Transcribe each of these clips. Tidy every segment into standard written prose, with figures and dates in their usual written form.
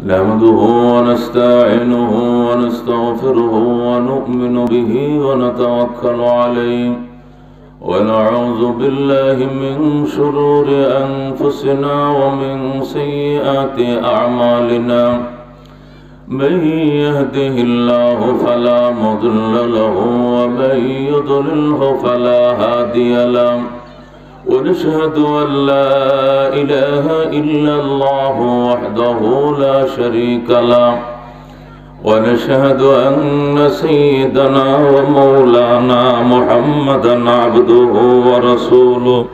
نحمده ونستعينه ونستغفره ونؤمن به ونتوكل عليه ونعوذ بالله من شرور أنفسنا ومن سيئات أعمالنا من يهده الله فلا مضل له ومن يضلله فلا هادي له ونشهد أن لا إله إلا الله وحده لا شريك له ونشهد أن سيدنا ومولانا محمدا عبده ورسوله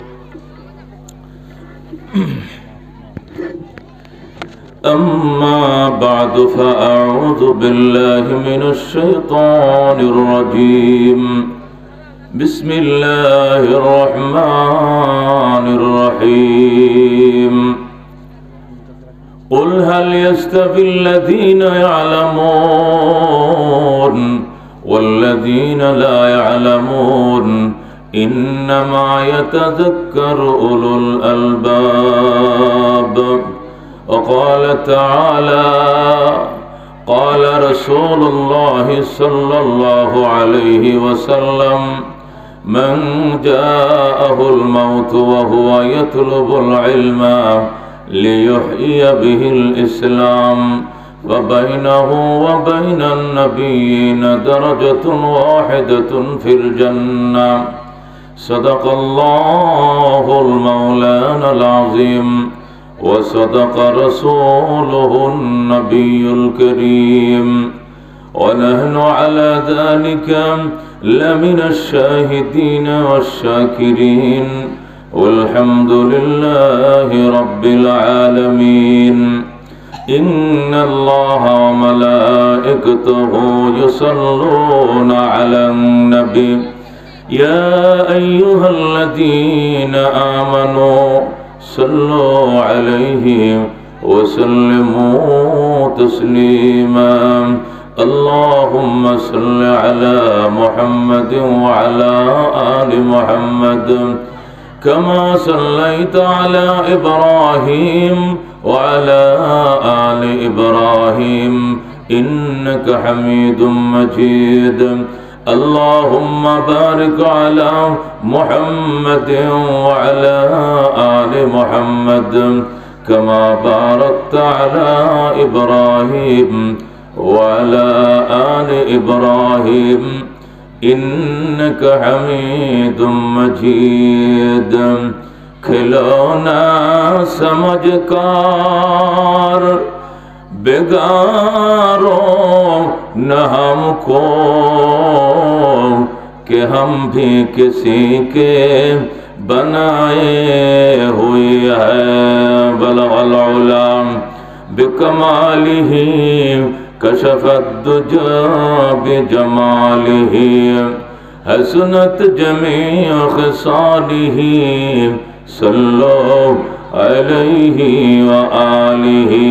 أما بعد فأعوذ بالله من الشيطان الرجيم بسم الله الرحمن الرحيم قل هل يستوي الذين يعلمون والذين لا يعلمون إنما يتذكر أولو الألباب وقال تعالى قال رسول الله صلى الله عليه وسلم من جاءه الموت وهو يطلب العلم ليحيي به الإسلام وبينه وبين النبيين درجة واحدة في الجنة صدق الله المولانا العظيم وصدق رسوله النبي الكريم ونحن على ذلك لمن الشاهدين والشاكرين والحمد لله رب العالمين إن الله وملائكته يصلون على النبي يا أيها الذين آمنوا صلوا عليه وسلموا تسليما اللهم صل على محمد وعلى آل محمد كما صليت على إبراهيم وعلى آل إبراهيم إنك حميد مجيد اللهم بارك على محمد وعلى آل محمد كما باركت على إبراهيم وعلى آل إبراهيم إنك حميد مجيد खिलौना समझकर बेगारों न हमको कि हम भी किसी के बनाए हुए हैं बलगल उलम बिकमालिही कशफत दुजा बिजमालिही हसनत जमीअ खिसालिही सल्लो अलैहि व आलिही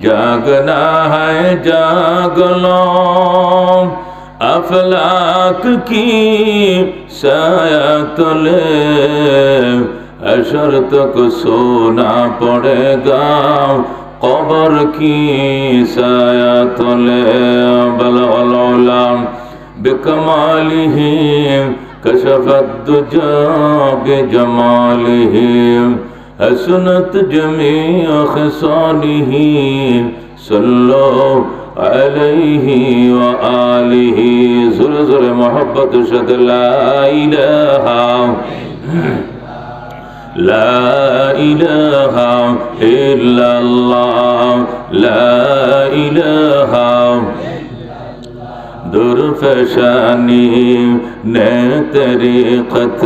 जागना है जाग लो अफलाक की साया तले अशर तक सोना पड़ेगा कब्र की साया तले बलगल उलम बिकमालिही कशफत दुजा बिजमालिही हसनत जमीअ खिसालिही सल्लो अलैहि व आलिही ज़ुर ज़ुर मोहब्बत शद ला इलाहा इल्लल्लाह ला इलाहा दुर्फशानी ने तरीक़त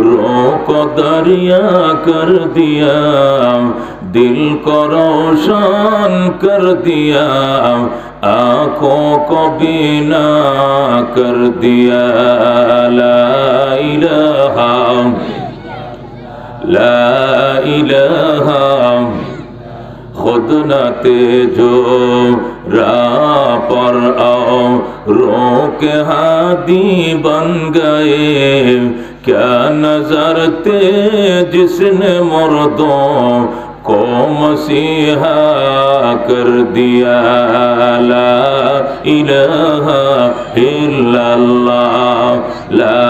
रोको दरिया कर दिया दिल को रोशन कर दिया आँखों को बीना कर दिया ला इलाहा खुद न तेजो राह पर आओ रो के हादी बन गए क्या नजर थे जिसने मुर्दों को मसीहा कर दिया। ला इलाहा इल्लल्लाह, ला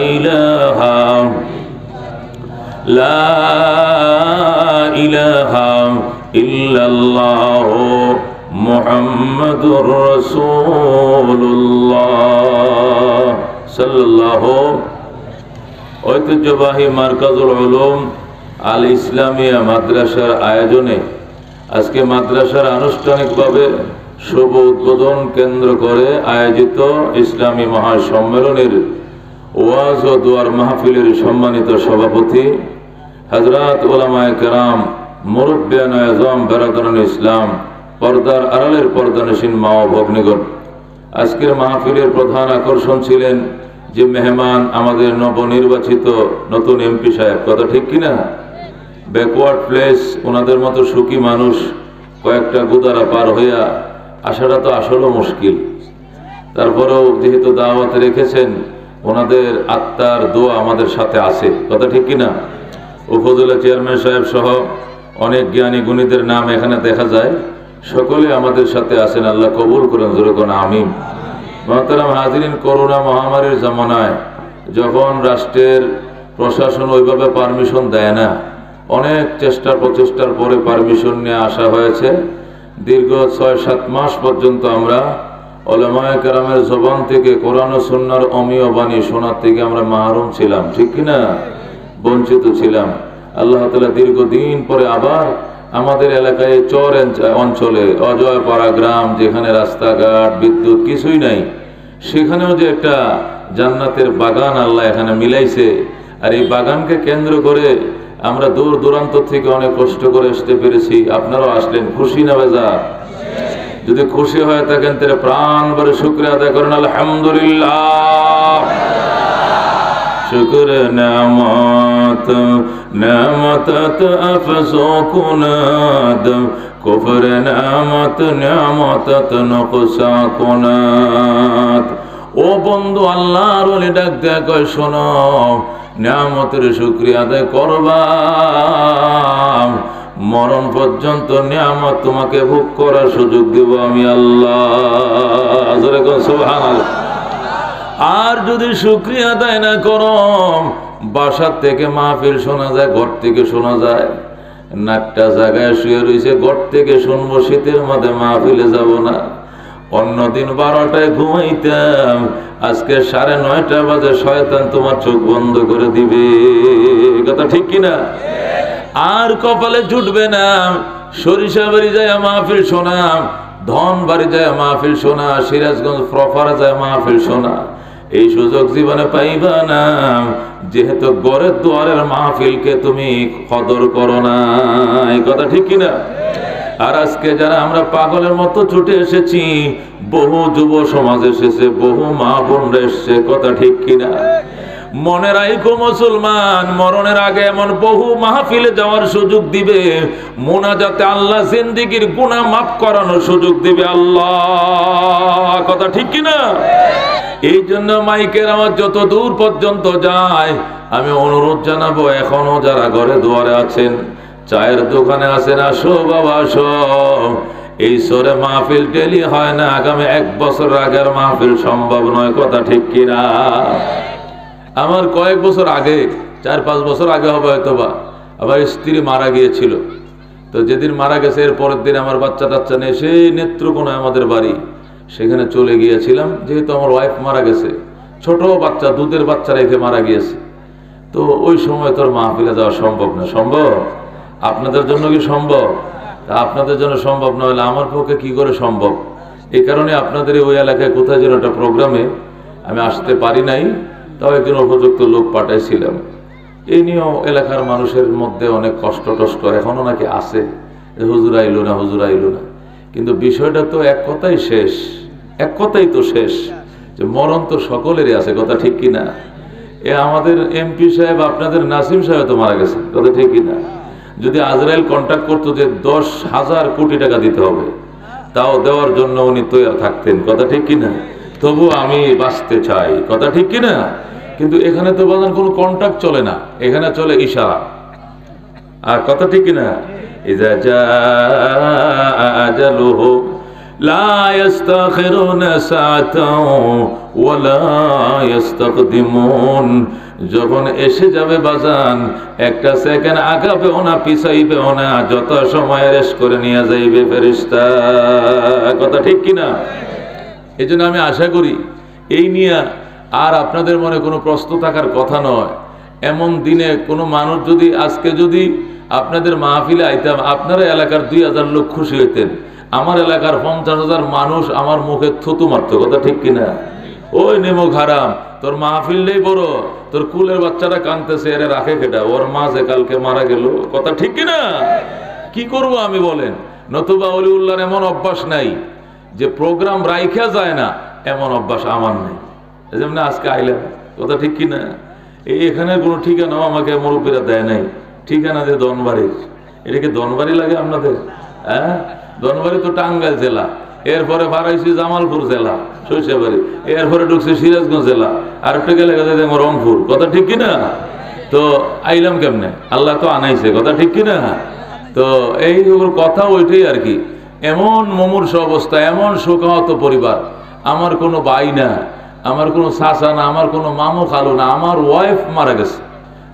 इलाहा इल्लल्लाह मुहम्मदुर রাসূলুল্লাহ সাল্লাল্লাহু। ঐতিহ্যবাহী মারকাজুল উলুম আল ইসলামিয়া মাদ্রাসার আয়োজনে আজকে মাদ্রাসার আনুষ্ঠানিকভাবে শুভ উদ্বোধন কেন্দ্র করে আয়োজিত ইসলামী মহাসম্মেলনের ওয়াজ ও দুয়ার মাহফিলের সম্মানিত সভাপতি হযরত উলামায়ে কেরাম, মুরব্বিয়ান আযম, বেরাদারান ইসলাম, পর্দার আড়ালের পর্দানশীন মা ও ভগ্নীগণ, আজকের মাহফিলের প্রধান আকর্ষণ ছিলেন যে মেহমান, আমাদের নবনির্বাচিত নতুন এমপি সাহেব। কথা ঠিক কিনা? ব্যাকওয়ার্ড প্লেস, ওনাদের মতো সুখী মানুষ কয়েকটা গুদারা পার হইয়া আসাটা তো আসলে মুশকিল। তারপরেও যেহেতু দাওয়াত রেখেছেন, ওনাদের আত্মার দোয়া আমাদের সাথে আছে। কথা ঠিক কিনা? উপজেলা চেয়ারম্যান সাহেব সহ অনেক জ্ঞানী গুণীদের নাম এখানে দেখা যায়, সকলে আমাদের সাথে আছেন। আল্লাহ কবুল করেন, জোরে কোন আমিন। মুহতারাম হাজিরিন, করোনা মহামারীর জামানায় যখন রাষ্ট্রের প্রশাসন ওইভাবে পারমিশন দেয় না, অনেক চেষ্টা প্রচেষ্টার পরে পারমিশন নিয়ে আসা হয়েছে। দীর্ঘ 6-7 মাস পর্যন্ত আমরা উলামায়ে কেরামের জবান থেকে কোরআন ও সুন্নাহর অমীয় বাণী শোনার থেকে আমরা মাহরুম ছিলাম, ঠিক কিনা? বঞ্চিত ছিলাম। আল্লাহ তাআলা দীর্ঘদিন পরে আবার আমাদের এলাকায় চর অঞ্চলে অজয়পাড়া গ্রাম, যেখানে রাস্তাঘাট বিদ্যুৎ কিছুই নাই, সেখানেও যে একটা জান্নাতের বাগান আল্লাহ এখানে মিলাইছে। আর এই বাগানকে কেন্দ্র করে আমরা দূর দূরান্ত থেকে অনেক কষ্ট করে আসতে পেরেছি। আপনারাও আসলেন, খুশি না বেজার? যদি খুশি হয়ে থাকেন তাহলে প্রাণ ভরে শুকরিয়া আদায় করেন আলহামদুলিল্লাহ। শুকর নেয়ামত নেয়ামত আফসো কুনাদ, কুফর নেয়ামত নেয়ামত নকসা কুনাদ। ও বন্ধু, আল্লাহর ওলি ডাক দেয়া কয়, শোনো, নেয়ামতের শুকরিয়া আদায় করবা, মরণ পর্যন্ত নিয়ামত তোমাকে ভোগ করার সুযোগ দিব আমি আল্লাহ। সুবহানাল্লাহ। আর যদি শুকরিয়া আদায় না করো, বাসার থেকে মাহফিল শোনা যায়, ঘর থেকে শোনা যায়, নাকটা জায়গায় শুয়ে রয়েছে, ঘর থেকে শুনবো, শীতের মধ্যে মাহফিলে যাব না। অন্যদিন 12টায় ঘুমাইতাম, আজকে 9:30 বাজে শয়তান তোমার চোখ বন্ধ করে দিবে। কথা ঠিক কিনা? আর কপালে জুটবে না সরিষা বাড়ি যায় মাহফিল শোনা, ধন বাড়ি যায় মাহফিল শোনা, সিরাজগঞ্জ প্রফারে যায় মাহফিল শোনা। এই সুযোগ জীবনে পাইবা না, যেহেতু গড়ের দুয়ারের মাহফিলকে তুমি কদর করো না। এই কথা ঠিক কিনা? আর আজকে যারা আমরা পাগলের মতো ছুটে এসেছি, বহু যুব সমাজ এসেছে, বহু মা বোনরা এসছে। কথা ঠিক কিনা? মনে রাখো মুসলমান, মরণের আগে এমন বহু মাহফিলে যাওয়ার সুযোগ দিবে, মুনাজাতে আল্লাহ জিন্দেগীর গুনাহ মাফ করানোর সুযোগ দিবে আল্লাহ। কথা ঠিক কিনা? এই জন্য মাইকের আওয়াজ যত দূর পর্যন্ত যায়, আমি অনুরোধ জানাবো, এখনো যারা ঘরে দুয়ারে আছেন, চায়ের দোকানে আছেন, আসো বাবা আসো। এই সরে মাহফিল ডেলি হয় না, আগামী 1 বছর আগের মাহফিল সম্ভব নয়। কথা ঠিক কিনা? আমার কয়েক বছর আগে, 4-5 বছর আগে হবে হয়তোবা, আমার স্ত্রী মারা গিয়েছিল। তো যেদিন মারা গেছে এর পরের দিন আমার বাচ্চা টাচ্চা নিয়ে সেই নেত্রকোনায় আমাদের বাড়ি, সেখানে চলে গিয়েছিলাম। যেহেতু আমার ওয়াইফ মারা গেছে, ছোট বাচ্চা, দুধের বাচ্চা রেখে মারা গিয়েছে, তো ওই সময় তোর মাহফিলে যাওয়া সম্ভব না। সম্ভব? আপনাদের জন্য কি সম্ভব? আপনাদের জন্য সম্ভব না হলে আমার পক্ষে কি করে সম্ভব? এই কারণে আপনাদের ওই এলাকায় কোথায় যেন একটা প্রোগ্রামে আমি আসতে পারি নাই, তাও একজন উপযুক্ত লোক পাঠাইছিলাম। এই নিয়েও এলাকার মানুষের মধ্যে অনেক কষ্ট টষ্ট এখনো নাকি আছে, হুজুর আইলো না, হুজুর আইলো না। কিন্তু বিষয়টা তো এক কথাই শেষ, এক কথাই তো শেষ, যে মরণ তো সকলেরই আছে। কথা ঠিক কিনা? এ আমাদের এমপি সাহেব, আপনাদের নাসিম সাহেব তো মারা গেছে। কথা ঠিক কিনা? যদি আজরাইল কন্ট্যাক্ট করতো যে 10,000 কোটি টাকা দিতে হবে, তাও দেওয়ার জন্য উনি তৈরি থাকতেন। কথা ঠিক কিনা? তবু আমি বাঁচতে চাই। কথা ঠিক কিনা? কিন্তু এখানে তো বাজান কোনো কন্ট্যাক্ট চলে না, এখানে চলে ইশারা। আর কথা ঠিক কিনা? ইযা জাআ আজালুহু লা ইস্তাখিরুনা সাআতাও ওয়া লা ইস্তাকদিমুন। যখন এসে যাবে বাজান, একটা সেকেন্ড আগাবেও না পিছাইবেও না, যত সময় রেস করে নিয়ে যাইবে ফেরেশতা। কথা ঠিক কিনা? এই জন্য আমি আশা করি এই নিয়ে আর আপনাদের মনে কোনো প্রশ্ন থাকার কথা নয়। এমন দিনে কোনো মানুষ যদি আজকে যদি আপনাদের মাহফিলে আইতাম, আপনারা এলাকার 2000 লোক খুশি হইতেন, আমার এলাকার 50,000 মানুষ আমার মুখে থুতু মারত। কথা ঠিক কিনা? ওই নেমুক হারাম, তোর মাহফিলটাই বড়, তোর কুলের বাচ্চারা কাঁদতেছে, এর রাখে কেটা, ওর মা যে কালকে মারা গেল। কথা ঠিক কিনা? কি করব আমি বলেন? নতুবা অলিউল্লাহর এমন অভ্যাস নাই যে প্রোগ্রাম রাইখা যায় না, এমন অভ্যাস আমার নেই। যেমন আজকে আইলাম, কথা ঠিক কিনা? এখানে কোনো ঠিকানাও আমাকে মুরব্বীরা দেয় নাই, ঠিকানা যে ধনবাড়ির। এটা কি ধনবাড়ি লাগে আপনাদের? হ্যাঁ, ধনবাড়ি তো টাঙ্গাইল জেলা, এরপরে বাড়াইছি জামালপুর জেলা শৈশবাড়ি, এরপরে ঢুকছে সিরাজগঞ্জ জেলা, আর একটা গেলে রংপুর। কথা ঠিক কিনা? তো আইলাম কেমনে? আল্লাহ তো আনাইছে। কথা ঠিক কিনা? তো এই কথা ওইটাই আর কি। এমন মুমূর্ষ অবস্থা, এমন শোকাহত পরিবার। আমার কোনো ভাই না, আমার কোনো চাচা না, আমার কোনো মামু খালু না, আমার ওয়াইফ মারা গেছে,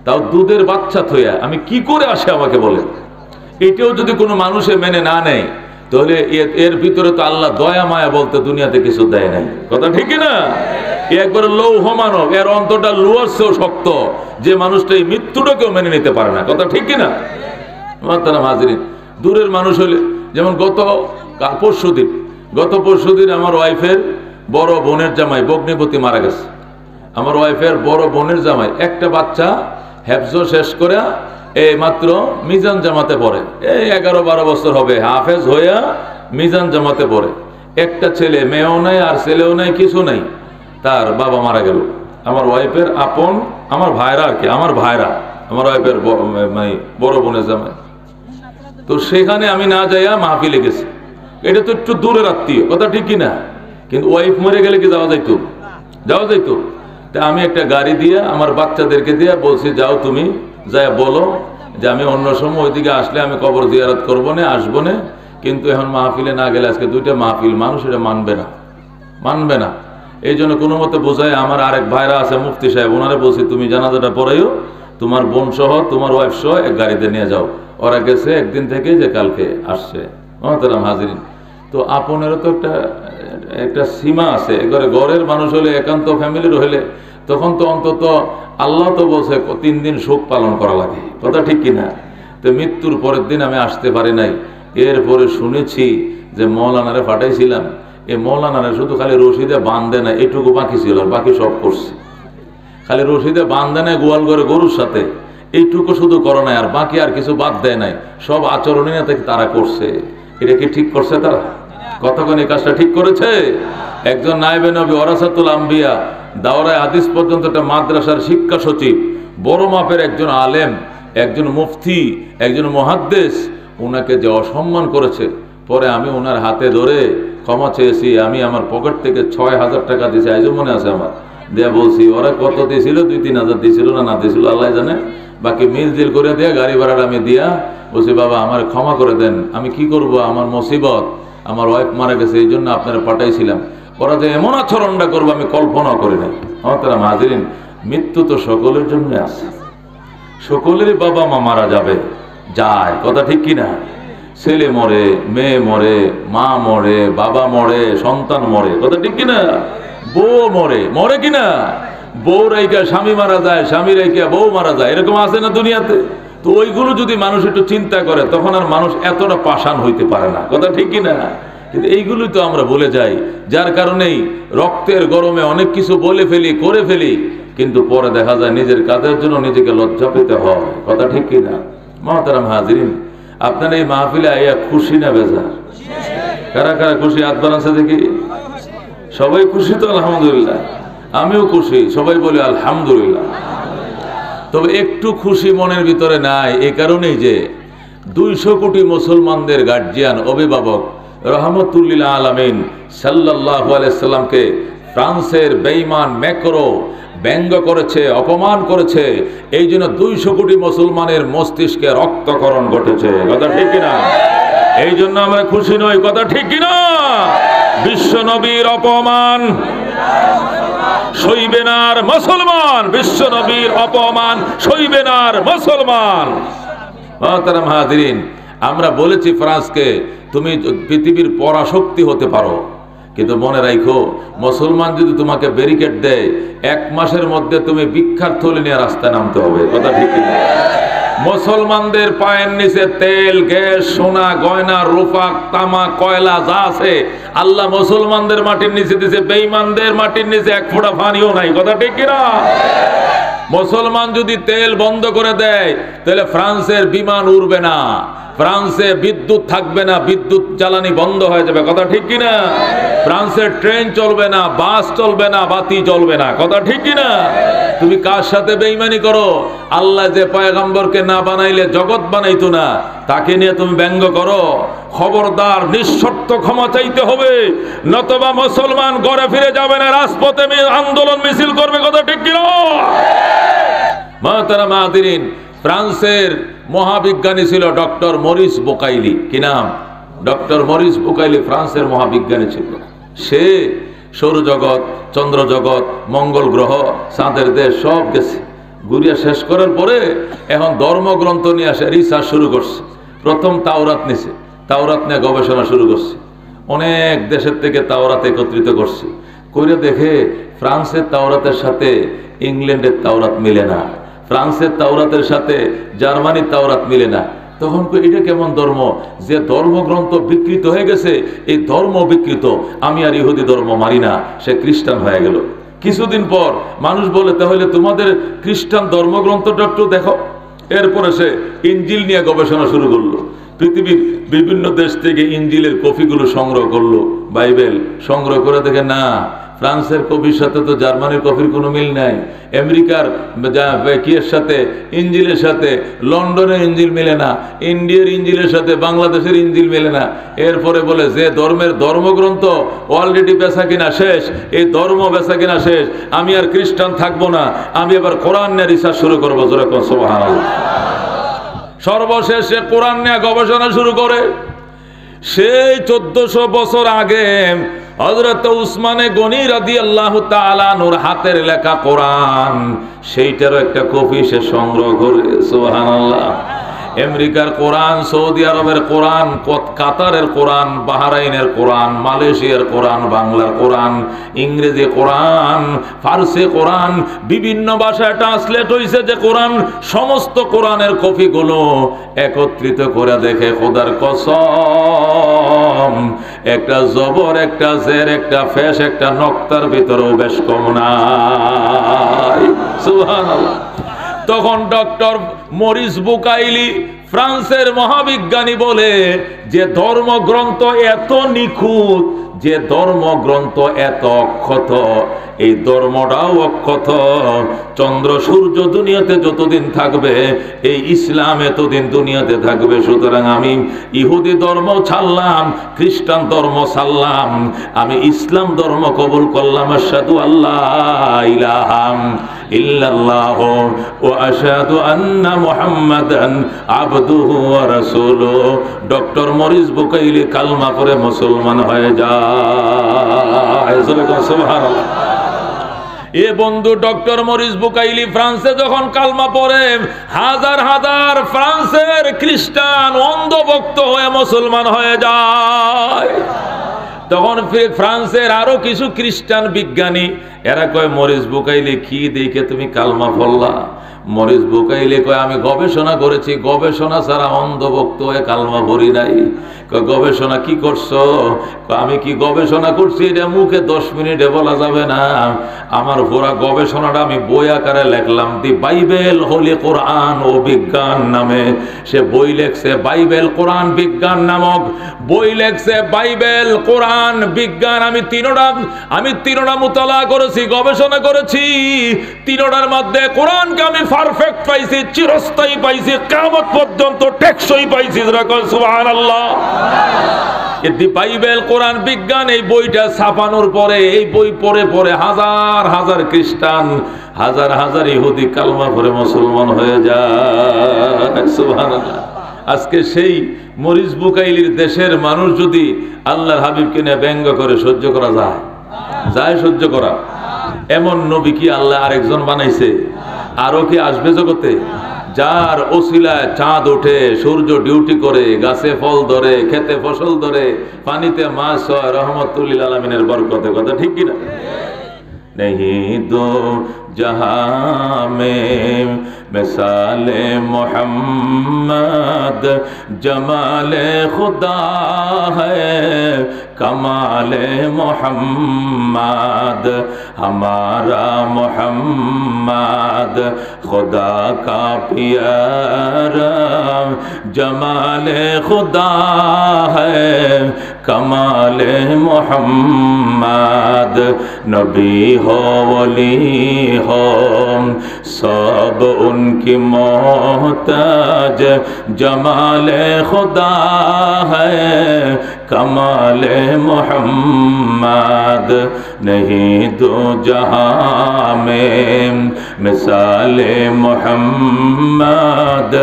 তাও দুধের বাচ্চা থইয়া আমি কি করে আসে আমাকে বলে। এটাও যদি কোনো মানুষে মেনে না নেয়, তাহলে এর ভিতরে তো আল্লাহ দয়া মায়া বলতে দুনিয়াতে কিছু দেয় নাই। কথা ঠিক না? একবারে লৌহ মানব, এর অন্তরটা লোহার চেয়েও শক্ত, যে মানুষটা এই মৃত্যুটাকেও মেনে নিতে পারে না। কথা ঠিক কিনা? হাজিরিন, দূরের মানুষ হলে, যেমন গত পরশুদিন আমার ওয়াইফের বড় বোনের জামাই বগ্নিপতি মারা গেছে। আমার ওয়াইফের বড় বোনের জামাই, একটা বাচ্চা হেফজ শেষ করে এই মাত্র মিজান জামাতে পড়ে, এই 11-12 বছর হবে, হাফেজ হইয়া মিজান জামাতে পড়ে। একটা ছেলে, মেয়েও নাই আর ছেলেও নাই, কিছু নাই, তার বাবা মারা গেল। আমার ওয়াইফের আপন, আমার ভাইরা আর কি, আমার ভাইরা, আমার ওয়াইফের বড় বোনের জামাই। তো সেখানে আমি না যাইয়া মাহফিলে গেছি। এটা তো একটু দূরের আত্মীয়। কথা ঠিক কিনা? কিন্তু ওয়াইফ মরে গেলে কি যাওয়া যাইতো? তা আমি একটা গাড়ি দিয়ে আমার বাচ্চাদেরকে দিয়ে বলছি, যাও তুমি যাই বলো যে আমি অন্য সময় ওইদিকে আসলে আমি কবর জিয়ারত করবো না, আসবো না, কিন্তু এখন মাহফিলে না গেলে, আজকে 2টা মাহফিল, মানুষ এটা মানবে না। এই জন্য কোনো মতে বোঝায়। আমার আরেক ভাইরা আছে মুফতি সাহেব, ওনারে বলছি তুমি জানাজাটা পড়াইও, তোমার বোন সহ তোমার ওয়াইফ সহ এক গাড়িতে নিয়ে যাও। ওরা গেছে একদিন থেকে, যে কালকে আসছে। মহতারাম হাজিরিন, তো আপনেরও তো একটা সীমা আছে। এবারে ঘরের মানুষ হলে, একান্ত ফ্যামিলির হলে, তখন তো অন্তত আল্লাহ তো বলছে 3 দিন শোক পালন করা লাগে। কথা ঠিক কিনা? তো মৃত্যুর পরের দিন আমি আসতে পারি নাই। এরপরে শুনেছি যে মৌলানারে পাঠাইছিলাম, এই মৌলানারে শুধু খালি রশিদে বাঁধে না, এটুকু বাকি ছিল, আর বাকি সব করছে। খালি রশিদে বাঁধে নাই গোয়াল ঘরে গরুর সাথে, এইটুকু শুধু করে নাই, আর বাকি আর কিছু বাদ দেয় নাই, সব আচরণীয় তারা করছে। এটা কি ঠিক করছে তারা? কতক্ষণ এই কাজটা ঠিক করেছে? একজন নায়েবে নবী ওয়ারাসাতুল আম্বিয়া, দাওরায়ে হাদিস পর্যন্ত একটা মাদ্রাসার শিক্ষা সচিব, বড় মাপের একজন আলেম, একজন মুফতি, একজন মুহাদ্দিস, ওনাকে যে অসম্মান করেছে, পরে আমি ওনার হাতে ধরে ক্ষমা চেয়েছি। আমি আমার পকেট থেকে 6,000 টাকা দিয়েছি, আজও মনে আছে আমার, দেয়া বলছি। ওরা কত দিয়েছিল, 2-3 হাজার দিয়েছিল না দিয়েছিল আল্লাহ জানে, বাকি মিল দিল করে দেয়া গাড়ি ভাড়াটা আমি দিয়া বলছি, বাবা আমার ক্ষমা করে দেন, আমি কি করব, আমার মুসিবত, আমার ওয়াইফ মারা গেছে, এই জন্য আপনারা পাঠাইছিলাম। ওরা যে এমন আচরণটা করবো আমি কল্পনা করি নাই। আমার হাজিরিন, মৃত্যু তো সকলের জন্য আছে, সকলেরই বাবা মা মারা যায়। কথা ঠিক কিনা? ছেলে মরে, মেয়ে মরে, মা মরে, বাবা মরে, সন্তান মরে। কথা ঠিক কিনা? বউ মরে কিনা? বউ রাইকা স্বামী মারা যায়, স্বামী রাইকা বউ মারা যায়, এরকম আছে না দুনিয়াতে? তো ওইগুলো যদি মানুষ একটু চিন্তা করে, তখন আর মানুষ এতটা পাষাণ হইতে পারে না। কথা ঠিক কিনা? কিন্তু এইগুলোই তো আমরা বলে যাই, যার কারণেই রক্তের গরমে অনেক কিছু বলে ফেলি, করে ফেলি, কিন্তু পরে দেখা যায় নিজের কাজের জন্য নিজেকে লজ্জা পেতে হয়। কথা ঠিক কিনা? মুহতারাম হাজিরিন, আপনার এই মাহফিলে আইয়া খুশি না বেজার? কারা কারা খুশি? হাত বাড়াচ্ছে দেখি। সবাই খুশি তো? আলহামদুলিল্লাহ, আমিও খুশি। সবাই বলে আলহামদুলিল্লাহ। তবে একটু খুশি মনের ভিতরে নাই, এই কারণেই যে 200 কোটি মুসলমানদের গার্জিয়ান, অভিভাবক, রহমতুল্লিল আলামিন সাল্লাল্লাহু আলাইহি সাল্লামকে ফ্রান্সের বেঈমান ম্যাক্রো ব্যঙ্গ করেছে, অপমান করেছে, এই জন্য 200 কোটি মুসলমানের মস্তিষ্কে রক্তকরণ ঘটেছে। কথা ঠিক কিনা? এই জন্য আমরা খুশি নই। কথা ঠিক কিনা? বিশ্ব নবীর অপমান সইবে না আর মুসলমান, বিশ্ব নবীর অপমান সইবে না আর মুসলমান। মুহতারাম হাজিরিন, আমরা বলেছি ফ্রান্সকে তুমি পৃথিবীর পরাশক্তি হতে পারো, কিন্তু মনে রাখো মুসলমান যদি তোমাকে ব্যারিকেড দেয় 1 মাসের মধ্যে তুমি ভিক্ষার থলি নিয়ে রাস্তায় নামতে হবে। কথা ঠিক কিনা? মুসলমানদের পায়ের নিচে তেল, গ্যাস, সোনা, গয়না, রূপা, তামা, কয়লা যা আছে আল্লাহ মুসলমানদের মাটির নিচে দিয়েছে, বেঈমানদের মাটির নিচে 1 ফোঁটা পানিও নাই। কথা ঠিক কিনা? মুসলমান যদি তেল বন্ধ করে দেয় তাহলে ফ্রান্সের বিমান উড়বে না, ফ্রান্সে বিদ্যুৎ থাকবে না, বিদ্যুৎ জ্বালানি বন্ধ হয়ে যাবে। কথা ঠিক কিনা? ফ্রান্সের ট্রেন চলবে না, বাস চলবে না, বাতি জ্বলবে না। কথা ঠিক কিনা? তুমি কার সাথে বেঈমানি করো? আল্লাহ যে পয়গম্বরকে না বানাইলে জগৎ বানাইতো না, তাকে নিয়ে তুমি ব্যঙ্গ করো। খবরদার, নিঃশর্ত ক্ষমা চাইতে হবে, নতবা মুসলমান ঘরে ফিরে যাবে না, রাজপথে আন্দোলন মিছিল করবে। কথা ঠিক কিনা? মুহতারাম হাজিরিন, ফ্রান্সের মহাবিজ্ঞানী ছিল ডক্টর মরিস বুকাইলি। কি নাম? ডক্টর মরিস বুকাইলি ফ্রান্সের মহাবিজ্ঞানী ছিল। সে সৌরজগৎ, চন্দ্রজগৎ, মঙ্গল গ্রহ, চাঁদের দেশ সব গেছে, ঘুরিয়া শেষ করার পরে এখন ধর্মগ্রন্থ নিয়ে আসে, রিসার্চ শুরু করছে। প্রথম তাওরাত নিছে, তাওরাত নিয়ে গবেষণা শুরু করছে, অনেক দেশের থেকে তাওরাত একত্রিত করছে, করে দেখে ফ্রান্সের তাওরাতের সাথে ইংল্যান্ডের তাওরাত মিলে না, ফ্রান্সের তাওরাতের সাথে জার্মানির তাওরাত মিলে না। তখন এটা কেমন ধর্ম যে ধর্মগ্রন্থ বিকৃত হয়ে গেছে? এই ধর্ম বিকৃত, আমি আর ইহুদি ধর্ম মানি না। সে খ্রিস্টান হয়ে গেল। কিছুদিন পর মানুষ বলে তাহলে তোমাদের খ্রিস্টান ধর্মগ্রন্থটা একটু দেখো। এরপরে সে ইঞ্জিল নিয়ে গবেষণা শুরু করলো, পৃথিবীর বিভিন্ন দেশ থেকে ইঞ্জিলের কপিগুলো সংগ্রহ করলো, বাইবেল সংগ্রহ করে দেখে না, ফ্রান্সের কপির সাথে তো জার্মানির কপির কোনো মিল নাই, আমেরিকার কিয়ের সাথে ইঞ্জিলের সাথে লন্ডনের ইঞ্জিল মিলে না, ইন্ডিয়ার ইঞ্জিলের সাথে বাংলাদেশের ইঞ্জিল মিলে না। এরপরে বলে যে ধর্মের ধর্মগ্রন্থ অলরেডি বেচা কিনা শেষ, এই ধর্ম বেচা কিনা শেষ, আমি আর খ্রিস্টান থাকবো না, আমি এবার কোরআন নিয়ে রিসার্চ শুরু করবো। যেরকম সুবহানাল্লাহ। সর্বশেষ সে কোরআন নিয়ে গবেষণা শুরু করে। সেই 1400 বছর আগে হযরত উসমানে গনি রাদিয়াল্লাহু তাআলা আনহুর হাতের লেখা কোরআন, সেইটার একটা কপি সে সংগ্রহ করে। সুবহানাল্লাহ। আমেরিকার কোরআন, সৌদি আরবের কোরআন, কাতারের কোরআন, বাহরাইনের কোরআন, মালয়েশিয়ার কোরআন, বাংলার কোরআন, ইংরেজি কোরআন, ফার্সি কোরআন, বিভিন্ন ভাষায় ট্রান্সলেট হয়েছে যে কোরআন, সমস্ত কোরআনের কপিগুলো একত্রিত করে দেখে খোদার কসম একটা জবর, একটা জের, একটা ফেস, একটা নক্তার ভিতরেও বেশ কম নাই। সুবহানাল্লাহ। তখন ডক্টর মরিস বুকাইলি ফ্রান্সের মহাবিজ্ঞানী বলে যে ধর্মগ্রন্থ এত নিখুঁত, যে ধর্মগ্রন্থ এত অক্ষত, এই ধর্মটাও অক্ষত। চন্দ্র সূর্য দুনিয়াতে যতদিন থাকবে এই ইসলাম এতদিন দুনিয়াতে থাকবে। সুতরাং আমি ইহুদি ধর্ম ছাড়লাম, খ্রিস্টান ধর্ম ছাড়লাম, আমি ইসলাম ধর্ম কবুল করলাম। আশহাদু আল্লাহ ইলাহা ইল্লাল্লাহ ওয়া আশহাদু আন্না মুহাম্মাদান আবদুহু ওয়া রাসূলুহু। ডক্টর মরিস বুকাইলি কালমা পড়ে মুসলমান হয়ে যায়। সুবহানাল্লাহ। এ বন্ধু, ডক্টর মরিস বুকাইলি ফ্রান্সে যখন কালমা পড়ে, হাজার হাজার ফ্রান্সের খ্রিস্টান অন্ধভক্ত হয়ে মুসলমান হয়ে যায়। তখন ফ্রান্সের আরো কিছু খ্রিস্টান বিজ্ঞানী এরা কয়, মরিস বুকাইলি কি দেখে তুমি কালমা পড়লা? মরিস বুকাইলি কয়, আমি গবেষণা করেছি, গবেষণা ছাড়া অন্ধভক্ত হয়ে কালমা পড়ি নাই। গবেষণা কি করছো? আমি কি গবেষণা করছি এটা মুখে 10 মিনিটে বলা যাবে না। আমার পুরা গবেষণাটা আমি বই আকারে লেখলাম। দি বাইবেল, হোলি কোরআন ও বিজ্ঞান নামে সে বই লেখছে। বাইবেল, কোরআন, বিজ্ঞান নামক বই লেখছে। বাইবেল, কোরআন, বিজ্ঞান, আমি তিনোটা মুতালা করেছি, গবেষণা করেছি। তিনোটার মধ্যে কোরআনকে আমি পারফেক্ট পাইছি, চিরস্থায়ী পাইছি, কিয়ামত পর্যন্ত টেকসই পাইছি। সুবহানাল্লাহ। এটি বাইবেল কোরআন বিজ্ঞান এই বইটা ছাপানোর পরে এই বই পড়ে পড়ে হাজার হাজার খ্রিস্টান হাজার হাজার ইহুদি কালমা পড়ে মুসলমান হয়ে যায়। সুবহানাল্লাহ। আজকে সেই মরিস বুকাইলির দেশের মানুষ যদি আল্লাহর হাবিবকে নিয়ে ব্যঙ্গ করে সহ্য করা যায়? যায় সহ্য করা? এমন নবী কি আল্লাহ আরেকজন বানাইছে? আরো কি আসবে জগতে? যার ওসিলায় চাঁদ ওঠে, সূর্য ডিউটি করে, গাছে ফল ধরে, খেতে ফসল ধরে, পানিতে মাছ হয়, রহমতুল লিল আলামিনের বরকতে। কথা ঠিক কিনা? नहीं दो जहां में मिसाले मोहम्मद जमाले खुदा है कमाले मोहम्मद हमारा मोहम्मद खुदा का प्यारा जमाले खुदा है कमाले मोहम्मद नबी हो वली हो सब उनकी मोहताज जमाले खुदा है कमाले मोहम्मद नहीं दो जहां में मिसाले मोहम्मद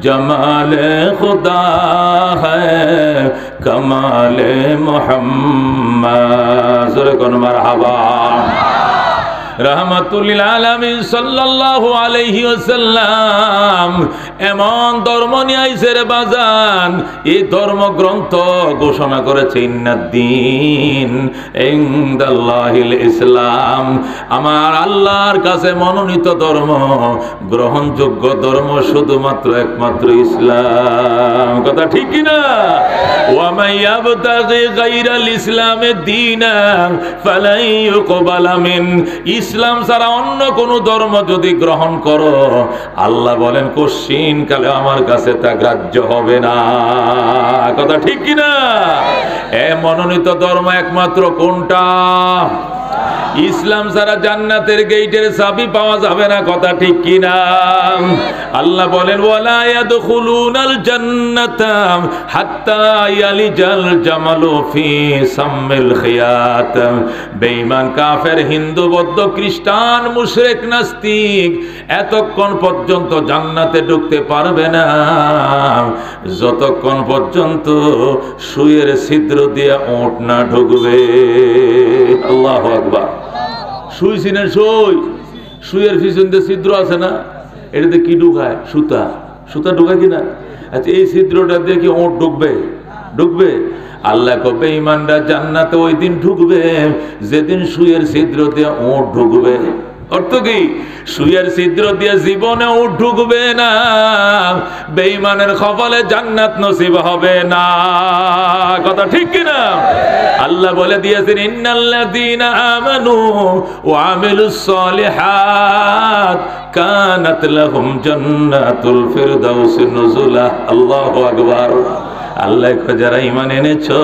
जमाले खुदा है कमाले मोहम्मद। ज़ोरे कौन मरहबा। रहमतुल लिल आलामीन साल्लाल्लाहु आलाइहि ওয়াসাল্লাম এমন ধর্ম নিয়ে আইছে রে বাজান, এই ধর্মগ্রন্থ ঘোষণা করেছে ইন্নাদ্দীন ইনদাল্লাহিল ইসলাম, আমার আল্লাহর কাছে মনোনীত ধর্ম, গ্রহণযোগ্য ধর্ম শুধুমাত্র একমাত্র ইসলাম। কথা ঠিক কি না? ওয়া মাইয়াবতাগি গায়রাল ইসলামে দীনান ফালাই ইউকবালা মিন, ইসলাম ছাড়া অন্য কোন ধর্ম যদি গ্রহণ করো আল্লাহ বলেন কশিন কালে আমার কাছে তা গ্রাহ্য হবে না। কথা ঠিক কি না? এ মনোনীত ধর্ম একমাত্র কোনটা? ইসলাম ছাড়া জান্নাতের গেটের চাবি পাওয়া যাবে না। কথা ঠিক কি না? আল্লাহ বলেন ওয়ালা ইয়াদখুলুনাল জান্নাতা হাত্তা ইয়ালিজাল জামালু ফি সাম্মিল খিয়াত। বেঈমান কাফের হিন্দু বৌদ্ধ খ্রিস্টান মুশরিক নাস্তিক এতক্ষণ পর্যন্ত জান্নাতে ঢুকতে পারবে না যতক্ষণ পর্যন্ত সুয়ের ছিদ্র দিয়ে ওট না ঢুকবে। আল্লাহু আকবার। সুই চিনেন? সুইয়ের পিছন দিয়ে ছিদ্র আছে না, এটাতে কি ঢুকায়? সুতা। সুতা ঢুকায় কিনা? আচ্ছা, এই ছিদ্রটা দিয়ে কি ওট ঢুকবে? ঢুকবে? আল্লাহ কবে ইমানরা জান্নাতে ওই দিন ঢুকবে যেদিন সুইয়ের ছিদ্র দিয়ে ওট ঢুকবে। অর্থ কি? সুইয়ের ছিদ্র দিয়ে জীবনে ওট ঢুকবে না, বেঈমানের কপালে জান্নাত নসিব হবে না। কথা ঠিক কি না? আল্লাহ বলে দিয়েছেন ইন্নাল্লাযীনা আমানু ওয়া আমিলুস সালিহাত কানাত লাহুম জান্নাতুল ফিরদাউসি নুজুলা। আল্লাহু আকবার। আল্লাহ যারা ঈমান এনেছো,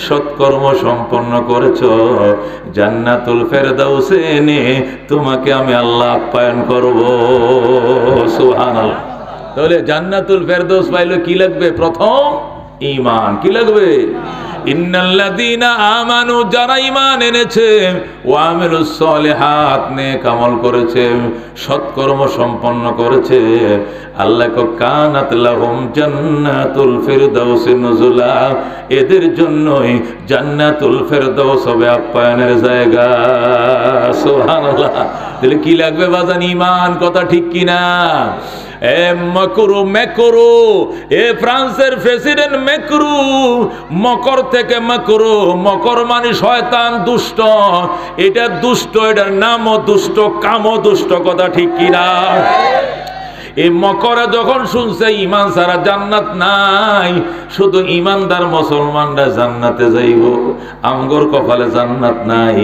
সৎকর্ম সম্পন্ন করেছো, জান্নাতুল ফেরদাউসে এনে তোমাকে আমি আল্লাহ আপ্যায়ন করব। সুবহানাল্লাহ। তাহলে জান্নাতুল ফেরদাউস পাইলে কি লাগবে? প্রথম ঈমান। কি লাগবে? ইন্নাল্লাযীনা আমানু, যারা ঈমান এনেছে, ওয়া আমিলুস সালিহাত, নেক আমল করেছে, সৎকর্ম সম্পন্ন করেছে, আল্লাহ কো কানাত লাহুম জান্নাতুল ফিরদাউসি নুজুলা, এদের জন্যই জান্নাতুল ফেরদাউস হবে আপ্যায়নের জায়গা। সুবহানাল্লাহ। তাহলে কি লাগবে বাজান? ঈমান। কথা ঠিক কি না? ম্যাক্রো, ফ্রান্সের প্রেসিডেন্ট ম্যাক্রো, মকর থেকে ম্যাক্রো, মকর মানে শয়তান, দুষ্ট। এটা দুষ্ট, এটার নামও দুষ্ট, কামও দুষ্ট। কথা ঠিক কিনা? এই মকরা যখন শুনছে ঈমান ছাড়া জান্নাত নাই, শুধু ঈমানদার মুসলমানরা জান্নাতে যাইব, আমগর কপালে জান্নাত নাই,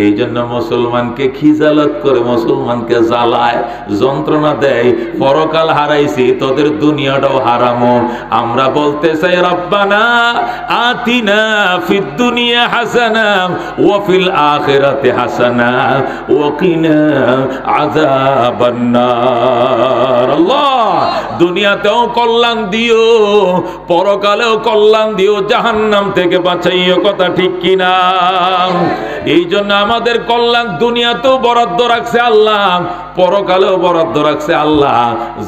এই জন্য মুসলমানকে খিজালত করে, মুসলমানকে জ্বালায়, যন্ত্রণা দেয়। পরকাল হারাইছি, তোদের দুনিয়াটাও হারামো। আমরা বলতে চাই রব্বানা আতিনা ফিদ দুনিয়া হাসানা ওয়া ফিল আখিরাতি হাসানা ওয়া কিনা আযাবান নার। আকবার। আল্লাহ দুনিয়াতেও কল্যাণ দিও, পরকালেও কল্যাণ দিও, জাহান্নাম থেকে বাঁচাইও। কথা ঠিক কিনা? এই জন্য আমাদের কল্যাণ দুনিয়াতেও বরাদ্দ রাখছে আল্লাহ, পরকালেও বরাদ্দ রাখছে আল্লাহ।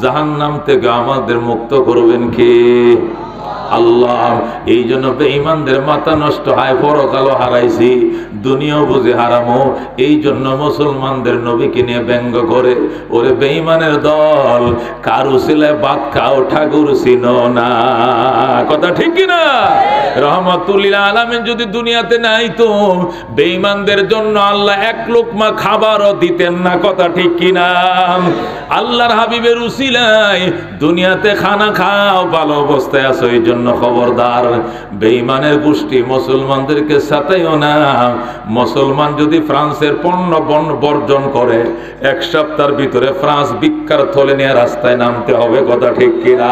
জাহান্নাম থেকে আমাদের মুক্ত করবেন কে? আল্লাহ। এই জন্য বেঈমানদের মাথা নষ্ট হয়, পরকালও হারাইছি, দুনিয়াও বুঝে হারামো। এই জন্য মুসলমানদের নবীকে নিয়ে ব্যঙ্গ করে, ওরে বেঈমানের দল, কারু ছিলে ভাত খাও, ঠাকুর চিনো না। কথা ঠিক কিনা? রহমাতুল্লিল আলামিন যদি দুনিয়াতে নাই তো বেঈমানদের জন্য আল্লাহ এক লোকমা খাবারও দিতেন না। কথা ঠিক কিনা? আল্লাহর হাবিবের উসিলায় দুনিয়াতে খানা খাও, ভালো অবস্থায় আছো। এই জন্য খবরদার, বেঈমানের গোষ্ঠী মুসলমানদেরকে সাথেও না। মুসলমান যদি ফ্রান্সের পণ্য বর্জন করে, এক সপ্তাহের ভিতরে ফ্রান্স ভিক্ষার থলে নিয়ে রাস্তায় নামতে হবে। কথা ঠিক কিনা?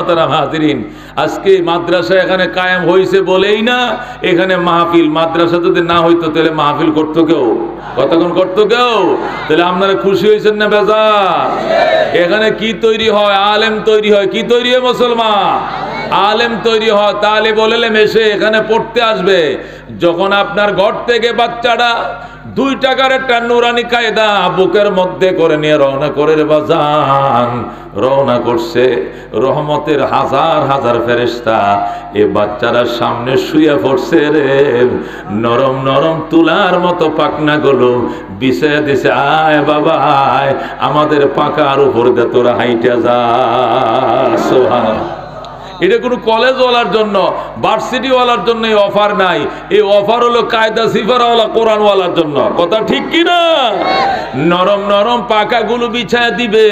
তারা হাজিরিন, আজকে মাদ্রাসা এখানে কায়েম হয়েছে বলেই না এখানে মাহফিল। মাদ্রাসা যদি না হইতো তাহলে মাহফিল করতো কেউ? কতক্ষণ করতো কেউ? তাহলে আপনারা খুশি হয়েছেন না বেজার? এখানে কি তৈরি হয়? আলেম তৈরি হয়। কি তৈরি হয়? মুসলমান আলেম তৈরি হয়। তাহলে বলেলেম এসে এখানে পড়তে আসবে। যখন আপনার ঘর থেকে বাচ্চাটা 2 টাকার একটা নুরানি কায়দা বুকের মধ্যে করে নিয়ে রওনা করে রে বাজান, রওনা করছে রহমতের হাজার হাজার ফেরেশতা, এ বাচ্চারা সামনে শুয়ে পড়ছে রে, নরম নরম তুলার মতো পাখনা গুলো বিছিয়ে দিছে। আয় বাবা আয়, আমাদের পাকার উপর দিয়ে তোরা হাইটা যা। সুবহানাল্লাহ। এটা কোনো কলেজ ওয়ালার জন্য, ভার্সিটি ওয়ালার জন্য এই অফার নাই। এই অফার হলো কায়দা সিফারওয়ালা কোরআন ওয়ালার জন্য। কথা ঠিক কিনা? নরম নরম পাকাগুলো বিছায় দিবে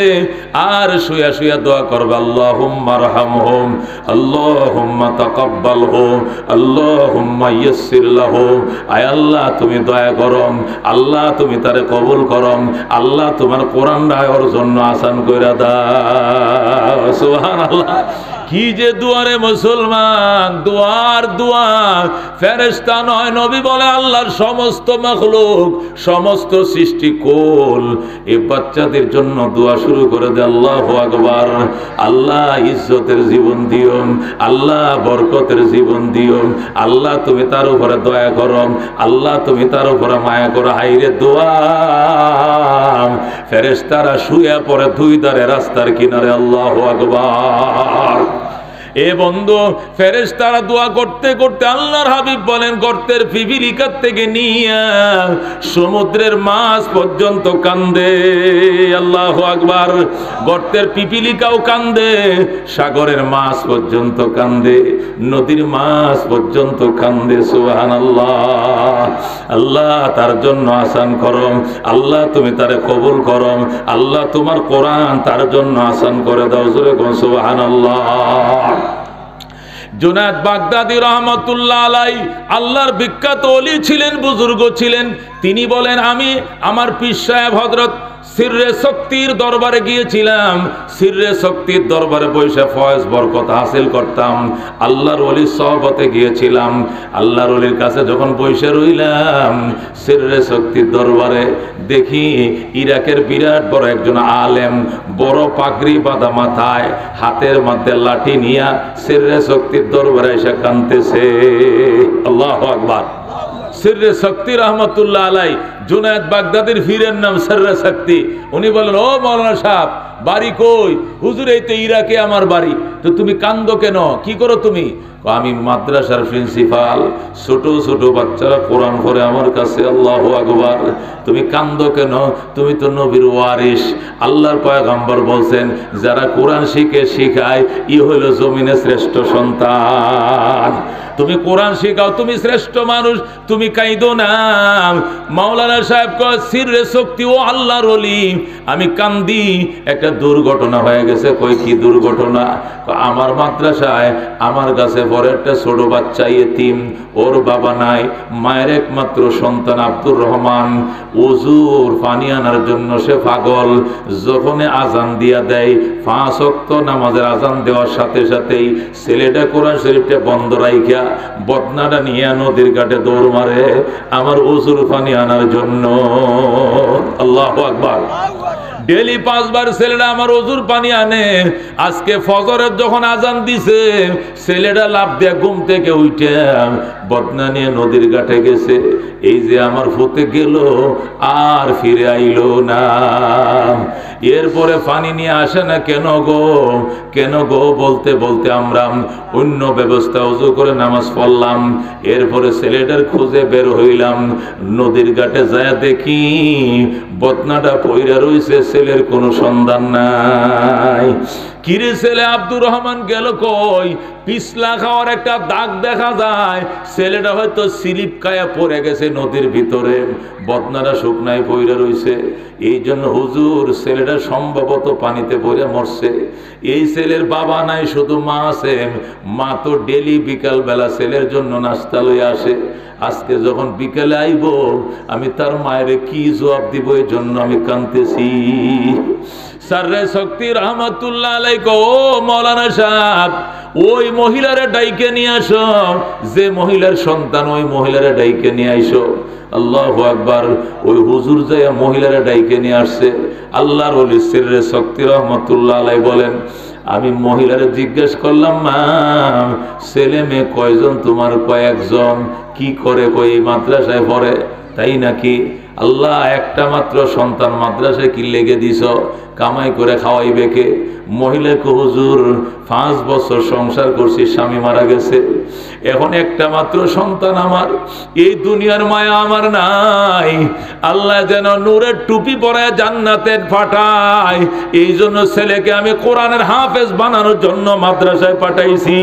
আর শুয়া শুয়া দোয়া করবে, আল্লাহুম্মা রহমহুম, আল্লাহুম্মা তাকাব্বালহুম, আল্লাহুম্মা ইয়াসসির লাহুম। আয় আল্লাহ তুমি দয়া করম, আল্লাহ তুমি তারে কবুল করম, আল্লাহ তোমার কোরআনটা ওর জন্য আসান কইরা দাও। সুবহানাল্লাহ। কি যে দুয়ারে মুসলমান, দুয়ার দুয়ার। ফেরেশতা নয়, নবী বলে আল্লাহর সমস্ত মাখলুক, সমস্ত সৃষ্টি কোল এই বাচ্চাদের জন্য দোয়া শুরু করে দেয়। আল্লাহু আকবার। আল্লাহ ইজ্জতের জীবন দিও, আল্লাহ বরকতের জীবন দিও, আল্লাহ তুমি তার উপরে দয়া করো, আল্লাহ তুমি তার উপরে মায়া করো। হাইরে দোয়া। ফেরেশতারা শুয়ে পড়ে 2 ধারে রাস্তার কিনারে। আল্লাহু আকবার। এ বন্ধু, ফেরেশতারা দোয়া করতে করতে আল্লাহর হাবিব বলেন গর্তের পিপিলিকার থেকে নিয়ে সমুদ্রের মাছ পর্যন্ত কান্দে। আল্লাহু আকবার। গর্তের পিপিলিকাও কান্দে, সাগরের মাছ পর্যন্ত কান্দে, নদীর মাছ পর্যন্ত কান্দে। সুবহানাল্লাহ। আল্লাহ তার জন্য আসান করম, আল্লাহ তুমি তারে কবুল করম, আল্লাহ তোমার কোরআন তার জন্য আসান করে দাও। জোরে কোন সুবহানাল্লাহ। জুনায়েদ বাগদাদি রহমতুল্লাহ আলাই আল্লাহর বিখ্যাত ওলি ছিলেন, বুজুর্গ ছিলেন। তিনি বলেন আমি আমার পীর সাহেব হযরত সিররে শক্তির দরবারে গিয়েছিলাম। সিররে শক্তির দরবারে বসে ফয়েজ বরকত হাসিল করতাম। আল্লাহর ওলির সহবতে গিয়েছিলাম। আল্লাহর ওলির কাছে যখন বসে রইলাম সিররে শক্তির দরবারে, দেখি ইরাকের বিরাট বড় একজন আলেম, বড় পাগড়ি বাঁধা মাথায়, হাতের মধ্যে লাঠি নিয়া সিররে শক্তির দরবারে এসে কাঁদতেছে। আল্লাহু আকবার। সিররে শক্তি রহমতুল্লাহ আলাই, জুনায়েদ বাগদাদির ফিরের নাম সিররে শক্তি। উনি বলেন, ও মাওলানা সাহেব বাড়ি কই? হুজুর এই তো ইরাকে আমার বাড়ি। তো তুমি কান্দো কেন? কি করো তুমি? আমি মাদ্রাসার প্রিন্সিপাল, ছোট ছোট বাচ্চারা কোরআন পড়ে আমার কাছে। আল্লাহু আকবার। তুমি কান্দো কেন? তুমি তো নবীর ওয়ারিস। আল্লাহর পয়গম্বর বলছেন যারা কোরআন শিখে শিখায় ই হইল জমিনে শ্রেষ্ঠ সন্তান। তুমি কোরআন শিখাও, তুমি শ্রেষ্ঠ মানুষ, তুমি কাইদো না। মাওলানা সাহেব কয় সিররে শক্তি ও আল্লাহর ওলি, আমি কান্দি, একটা দুর্ঘটনা হয়ে গেছে। কই কি দুর্ঘটনা? আমার মাদ্রাসায় আমার কাছে পরে একটা ছোট বাচ্চা ইতিম, ওর বাবা নাই, মায়ের একমাত্র সন্তান আব্দুর রহমান, ওযুর পানি আনার জন্য সে পাগল। যখনই আজান দিয়া দেয় 5 ওয়াক্ত নামাজের আজান দেওয়ার সাথে সাথেই ছেলেটা কোরআন শরীফটা বন্ধ রাইখা বদনাটা নিয়ে নদীর ঘাটে দৌড় মারে আমার ওযুর পানি আনার জন্য। আল্লাহু আকবার। ডেলি 5 বার ছেলেটা আমার ওযুর পানি আনে। আজকে ফজরের যখন আজান দিছে ছেলেটা লাফ দিয়ে ঘুম থেকে উঠে বদনা নিয়ে নদীর ঘাটে গেছে। এই যে আমার ফুতে গেল আর ফিরে আইলো না। এরপরে পানি নিয়ে আসে না কেন গো, কেন গো বলতে বলতে আমরা অন্য ব্যবস্থা ওযু করে নামাজ পড়লাম। এরপরে ছেলেটার খুঁজে বের হইলাম। নদীর ঘাটে যায় দেখি বদনাটা পইরা রইছে, ছেলের কোনো সন্ধান নাই। কিরে ছেলে আব্দুর রহমান গেল কই? পিছলা খাওয়ার একটা দাগ দেখা যায়। ছেলেটা হয়তো স্লিপ খায়া পড়ে গেছে নদীর ভিতরে, বদনাটা শুকনায় পইরা রইছে। এই জন্য হুজুর ছেলেটা সম্ভবত পানিতে পড়ে মরছে। এই ছেলের বাবা নাই, শুধু মা আছে। মা তো ডেলি বিকাল বেলা ছেলের জন্য নাস্তা লইয়া আসে। আজকে যখন বিকেলে আইব আমি তার মায়ের কি জবাব দিব, এই জন্য আমি কাঁদতেছি। সাররে শক্তি রহমাতুল্লাহ আলাইহি ও মাওলানা সাহেব, ওই মহিলারে ডাইকে নিয়ে আসো, যে মহিলার সন্তান ওই মহিলারে ডাইকে নিয়ে আইসো। আল্লাহু আকবার। ওই হুজুর যাইয়া মহিলারে ডাইকে নিয়ে আসছে। আল্লাহর ওলি সাররে শক্তি রহমাতুল্লাহ আলাইহি বলেন, আমি মহিলারে জিজ্ঞেস করলাম, মা ছেলে মেয়ে কয়জন তোমার? কয়েকজন। কি করে? কই মাদ্রাসায় পড়ে। তাই নাকি? আল্লাহ একটা মাত্র সন্তান, মাদ্রাসায় কি লেগে দিছ? কামাই করে খাওয়াইবে কে? মহিলাকে হুজুর 5 বছর সংসার করছি, স্বামী মারা গেছে, এখন একটা মাত্র সন্তান আমার, এই দুনিয়ার মায়া আমার নাই। আল্লাহ যেন নূরের টুপি পরায় জান্নাতে পাঠায়, এই জন্য ছেলেকে আমি কোরআনের হাফেজ বানানোর জন্য মাদ্রাসায় পাঠাইছি।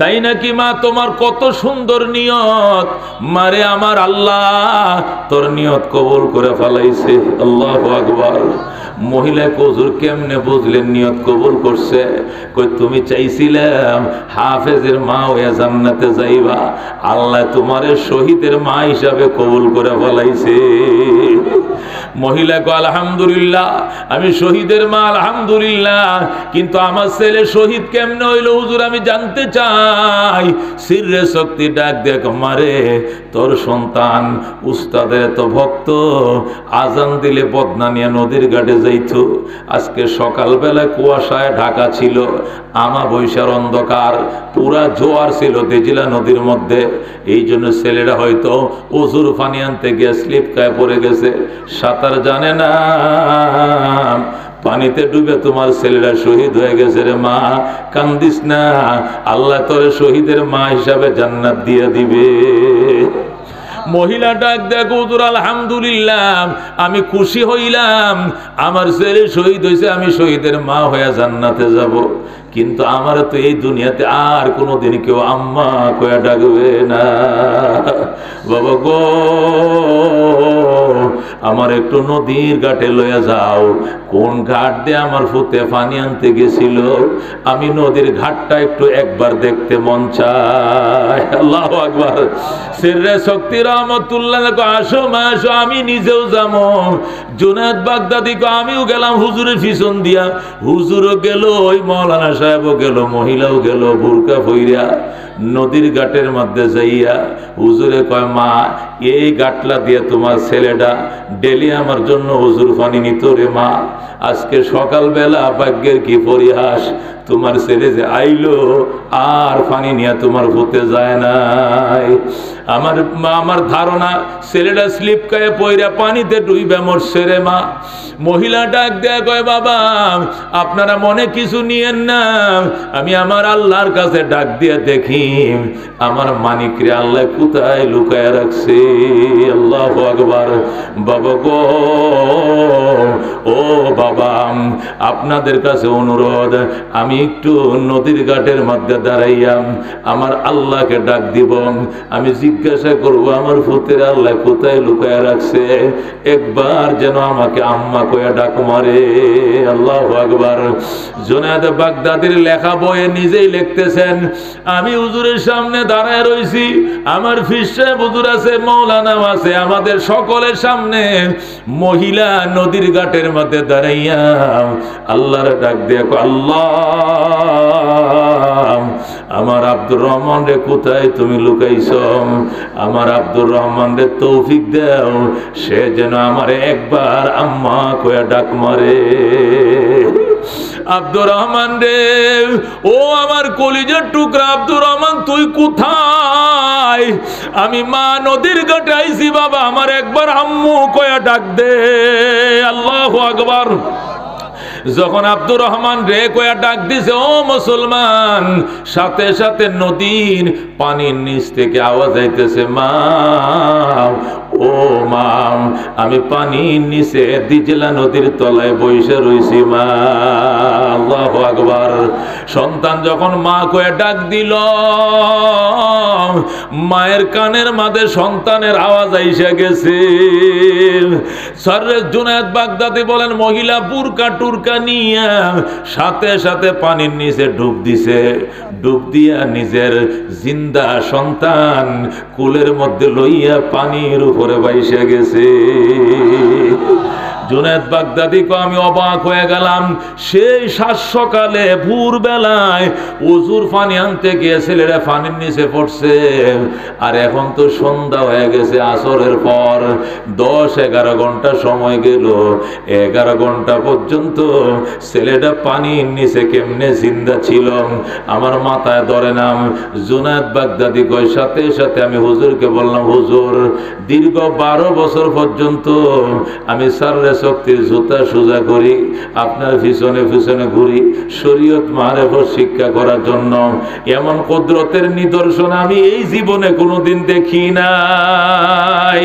তাই নাকি মা? তোমার কত সুন্দর নিয়ত। মারে আমার আল্লাহ তোর নিয়ত কবুল করে ফেলাইছে। আল্লাহু আকবার। মহিলা হুজুর কেমনে বুঝলেন নিয়ত কবুল করছে? কই তুমি চাইছিলাম হাফেজের মা হয়ে জান্নাতে যাইবা, আল্লাহ তোমারে শহীদের মা হিসাবে কবুল করে ফেলাইছে। মহিলা কো আলহামদুলিল্লাহ, আমি শহীদের মা আলহামদুলিল্লাহ, কিন্তু আমার ছেলে শহীদ কেমনে হইল হুজুর আমি জানতে চাই। সিররে শক্তি ডাক দেখ, মারে তোর সন্তান উস্তাদের এত ভক্ত, আজান দিলে বদনা নিয়ে নদীর ঘাটে যাইতো। আজকে সকালবেলা কুয়াশায় ঢাকা ছিল, আমাবস্যার অন্ধকার, পুরা জোয়ার ছিল দেজিলা নদীর মধ্যে। এই জন্য ছেলেরা হয়তো ওযুর পানি আনতে গিয়ে স্লিপ খায় পড়ে গেছে, সাঁতার জানে না, পানিতে ডুবে তোমার ছেলেরা শহীদ হয়ে গেছে। রে মা কান্দিস না, আল্লাহ তোর শহীদের মা হিসাবে জান্নাত দিয়ে দিবে। মহিলা ডাক দেখ, হুজুর আলহামদুলিল্লাহ, আমি খুশি হইলাম, আমার ছেলে শহীদ হয়েছে, আমি শহীদের মা হয়ে জান্নাতে যাব। কিন্তু আমার তো এই দুনিয়াতে আর কোনোদিন কেউ আম্মা কয়া ডাকবে না। বাবা গো, আমার একটু নদীর ঘাটে লইয়া যাও। কোন ঘাট দিয়ে আমার ফুতে পানি আনতে গেছিল, আমি নদীর ঘাটটা একটু একবার দেখতে মন চায়। আল্লাহু আকবার। সিররে শক্তি রহমাতুল্লাহ আসো মা আসো, আমি নিজেও যাবো। জুনায়েদ বাগদাদি কো আমিও গেলাম হুজুরের পিছন দিয়া। হুজুরও গেল, ওই মাওলানা সাহেবও গেল, মহিলাও গেল বুরকা পইরা নদীর ঘাটের মধ্যে যাইয়া হুজুরে কয়, মা এই ঘাটলা দিয়ে তোমার ছেলেটা ডেলি আমার জন্য হুজুর পানি নিত রে মা। আজকে সকালবেলা ভাগ্যের কি পরিহাস, তোমার ছেলে যে আইলো আর পানি নিয়ে তোমার হতে যায় নাই। আমার ধারণা ছেলেটা স্লিপ খায় পইরা পানিতে ডুইবে মরছে রে মা। মহিলা ডাক দেয়া কয়, বাবা আপনারা মনে কিছু নিয়েন না, আমি আমার আল্লাহর কাছে ডাক দিয়ে দেখি আমার মানিকরে আল্লাহ কোথায় লুকায় রাখছে। আল্লাহু আকবার। বাবা গো, ও বাবা, আপনাদের কাছে অনুরোধ, আমি একটু নদীর ঘাটের মধ্যে দাঁড়াইয়া আমার আল্লাহকে ডাক দিব, আমি জিজ্ঞাসা করব আমার ফুতের আল্লাহ কোথায় লুকায় রাখছে, একবার যেন আমাকে আম্মা কয়া ডাক মারে। আল্লাহু আকবার। জুনায়েদ বাগদাদি বাগদাদির লেখা বইয়ে নিজেই লিখতেছেন, আমি হুজুরের সামনে দাঁড়ায় রইছি, আমার পীর সাহেব হুজুর আছে, মাওলানা আছে, আমাদের সকলের সামনে মহিলা নদীর ঘাটের মধ্যে দাঁড়াইয়া আল্লাহর ডাক দিয়ে আল্লাহ, আমার আব্দুর রহমান রে কোথায় তুমি লুকাইছ? আমার আব্দুর রহমান রে তৌফিক দাও, সে যেন আমার একবার আম্মা কয়া ডাক মারে। আব্দুর রহমান রে, ও আমার কলিজার টুকরা আব্দুর রহমান, তুই কোথায়? আমি মা নদীর ঘাটে আইছি বাবা, আমার একবার আম্মু কয়া ডাক দে। আল্লাহু আকবার। যখন আব্দুর রহমান রে কয়া ডাক দিছে, ও মুসলমান, সাথে সাথে নদীর পানির নিচ থেকে আওয়াজ আইতেছে, মা ও মা, আমি পানির নিচে দিজলা নদীর তলায় বসে রইছি মা। আল্লাহু আকবার। সন্তান যখন মা কয়া ডাক দিল, মায়ের কানের মাঝে সন্তানের আওয়াজ আইসা গেছে। সররে জুনায়েদ বাগদাদি বলেন, মহিলা বুরকা টুরকা নিয়া সাথে সাথে পানির নিচে ডুব দিছে, ডুব দিয়া নিজের জিন্দা সন্তান কুলের মধ্যে লইয়া পানির উপরে বাইসা গেছে। জুনায়েদ বাগদাদি কো, আমি অবাক হয়ে গেলাম। সেই সাত সকালে ভোর বেলায় ওজুর পানি আনতে গিয়ে ছেলেরা পানির নিচে পড়ছে, আর এখন তো সন্ধ্যা হয়ে গেছে, আসরের পর 10-11 ঘন্টা সময় গেল। 11 ঘন্টা পর্যন্ত ছেলেটা পানির নিচে কেমনে জিন্দা ছিল আমার মাথায় ধরে নাম। জুনায়েদ বাগদাদি কয়, সাথে সাথে আমি হুজুরকে বললাম, হুজুর, দীর্ঘ 12 বছর পর্যন্ত আমি সাররে শক্তির জুতা সোজা করি, আপনার পিছনে পিছনে ঘুরি শরীয়ত মারেফত শিক্ষা করার জন্য। এমন কুদরতের নিদর্শন আমি এই জীবনে কোনোদিন দেখি নাই।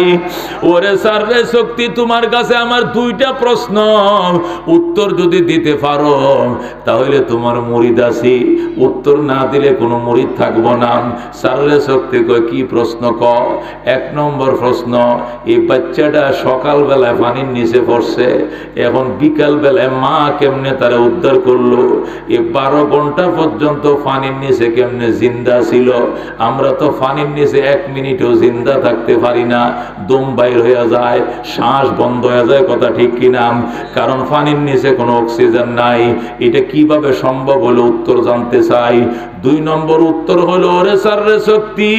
ওরে সাররে শক্তি, তোমার কাছে আমার 2টা প্রশ্ন, উত্তর যদি দিতে পারো তাহলে তোমার মুরিদ আছি, উত্তর না দিলে কোনো মুরিদ থাকবো না। সাররে শক্তি কয়, কি প্রশ্ন ক? 1 নম্বর প্রশ্ন, এই বাচ্চাটা সকালবেলায় পানির নিচে পড়ছে, এখন বিকাল বেলায় মা কেমনে তারা উদ্ধার করলো? এই 12 ঘন্টা পর্যন্ত পানির নিচে কেমনে জিন্দা ছিল? আমরা তো পানির নিচে 1 মিনিটও জিন্দা থাকতে পারি না, দম বাইর হয়ে যায়, শ্বাস বন্ধ হয়ে যায়, কথা ঠিক কিনা? কারণ পানির নিচে কোনো অক্সিজেন নাই। এটা কিভাবে সম্ভব হলো উত্তর জানতে চাই। 2 নম্বর উত্তর হলো, ওরে সাররে শক্তি,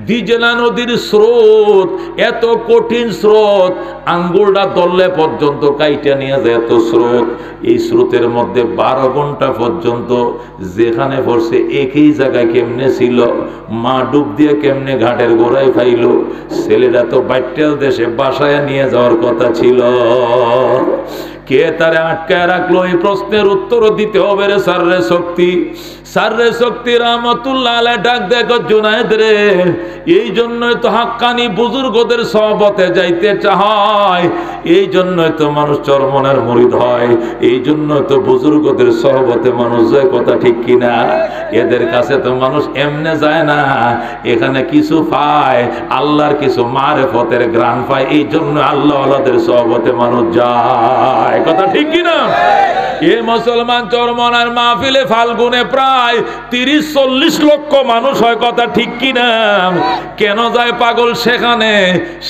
দিজলা নদীর স্রোত এত কঠিন স্রোত, আঙ্গুলটা দললে পর্যন্ত কাইটা নিয়ে যায় এত স্রোত। এই স্রোতের মধ্যে 12 ঘন্টা পর্যন্ত যেখানে পড়ছে একই জায়গায় কেমনে ছিল? মা ডুব দিয়ে কেমনে ঘাটের গোড়ায় পাইল? ছেলেরা তো বাইটেল দেশে বাসায় নিয়ে যাওয়ার কথা ছিল, কে তারে আটকায় রাখলো? এই প্রশ্নের উত্তর দিতে হবে রে সাররে শক্তি। সাররে শক্তি রহমতুল্লাহ আলাইহি ডাক দেখো, জুনায়েদ রে, এই জন্যই তো হাক্কানি বুজুর্গদের সহবতে যাইতে চায়, এই জন্যই তো মানুষ চরমনের মুরিদ হয়, এই জন্যই তো বুজুর্গদের সহবতে মানুষ যায়, কথা ঠিক কিনা? এদের কাছে তো মানুষ এমনে যায় না, এখানে কিছু পায়, আল্লাহর কিছু মারেফতের গ্রান পায়, এই জন্য আল্লাহ আল্লাহদের সহবতে মানুষ যায়, কথা ঠিক কিনা? এ মুসলমান চরমনার মাহফিলে ফাল্গুনে প্রায় 30-40 লক্ষ মানুষ হয়, কথা ঠিক কিনা? কেন যায় পাগল সেখানে?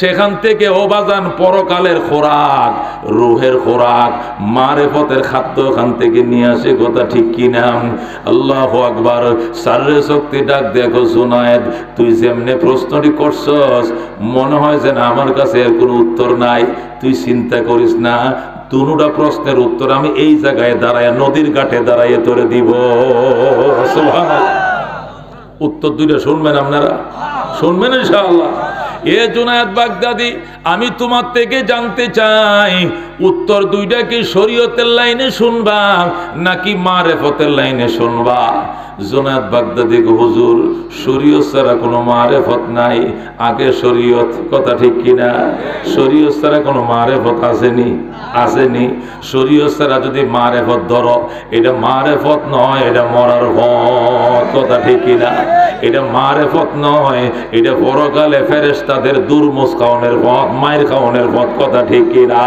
সেখান থেকে ওবাজান পরকালের খোরাক, রুহের খোরাক, মারেফতের খাদ্য ওখান থেকে নিয়ে আসে, কথা ঠিক কিনা? আল্লাহু আকবার। সাররে শক্তি ডাক দেখো, জুনায়েদ, তুই যেমনে প্রশ্নটি করছস মনে হয় যে না আমার কাছে এর কোনো উত্তর নাই। তুই চিন্তা করিস না, 2টা প্রশ্নের উত্তর আমি এই জায়গায় দাঁড়ায় নদীর ঘাটে দাঁড়াইয়ে তোরে দিব। সুবহানাল্লাহ। উত্তর 2টা শুনবেন আপনারা? শুনবেন ইনশাআল্লাহ। এ জুনায়েদ বাগদাদি, আমি তোমার থেকে জানতে চাই, উত্তর 2টা কি শরীয়তের লাইনে শুনবা নাকি মারেফতের লাইনে শুনবা? জুনায়েদ বাগদাদি কো, হুজুর, শরীয়ত ছাড়া কোনো মারেফত নাই, আগে শরীয়ত, কথা ঠিক কিনা? শরীয়ত ছাড়া কোনো মারেফত আসেনি, আসেনি। শরীয়ত ছাড়া যদি মারেফত ধরো, এটা মারেফত নয়, এটা মরার ভয়, কথা ঠিক কিনা? এটা মারেফত নয়, এটা পরকালে ফেরেশতাদের দুর্মুজ খাওয়ানোর পথ, মায়ের খাওয়ানোর পথ, কথা ঠিক কিনা?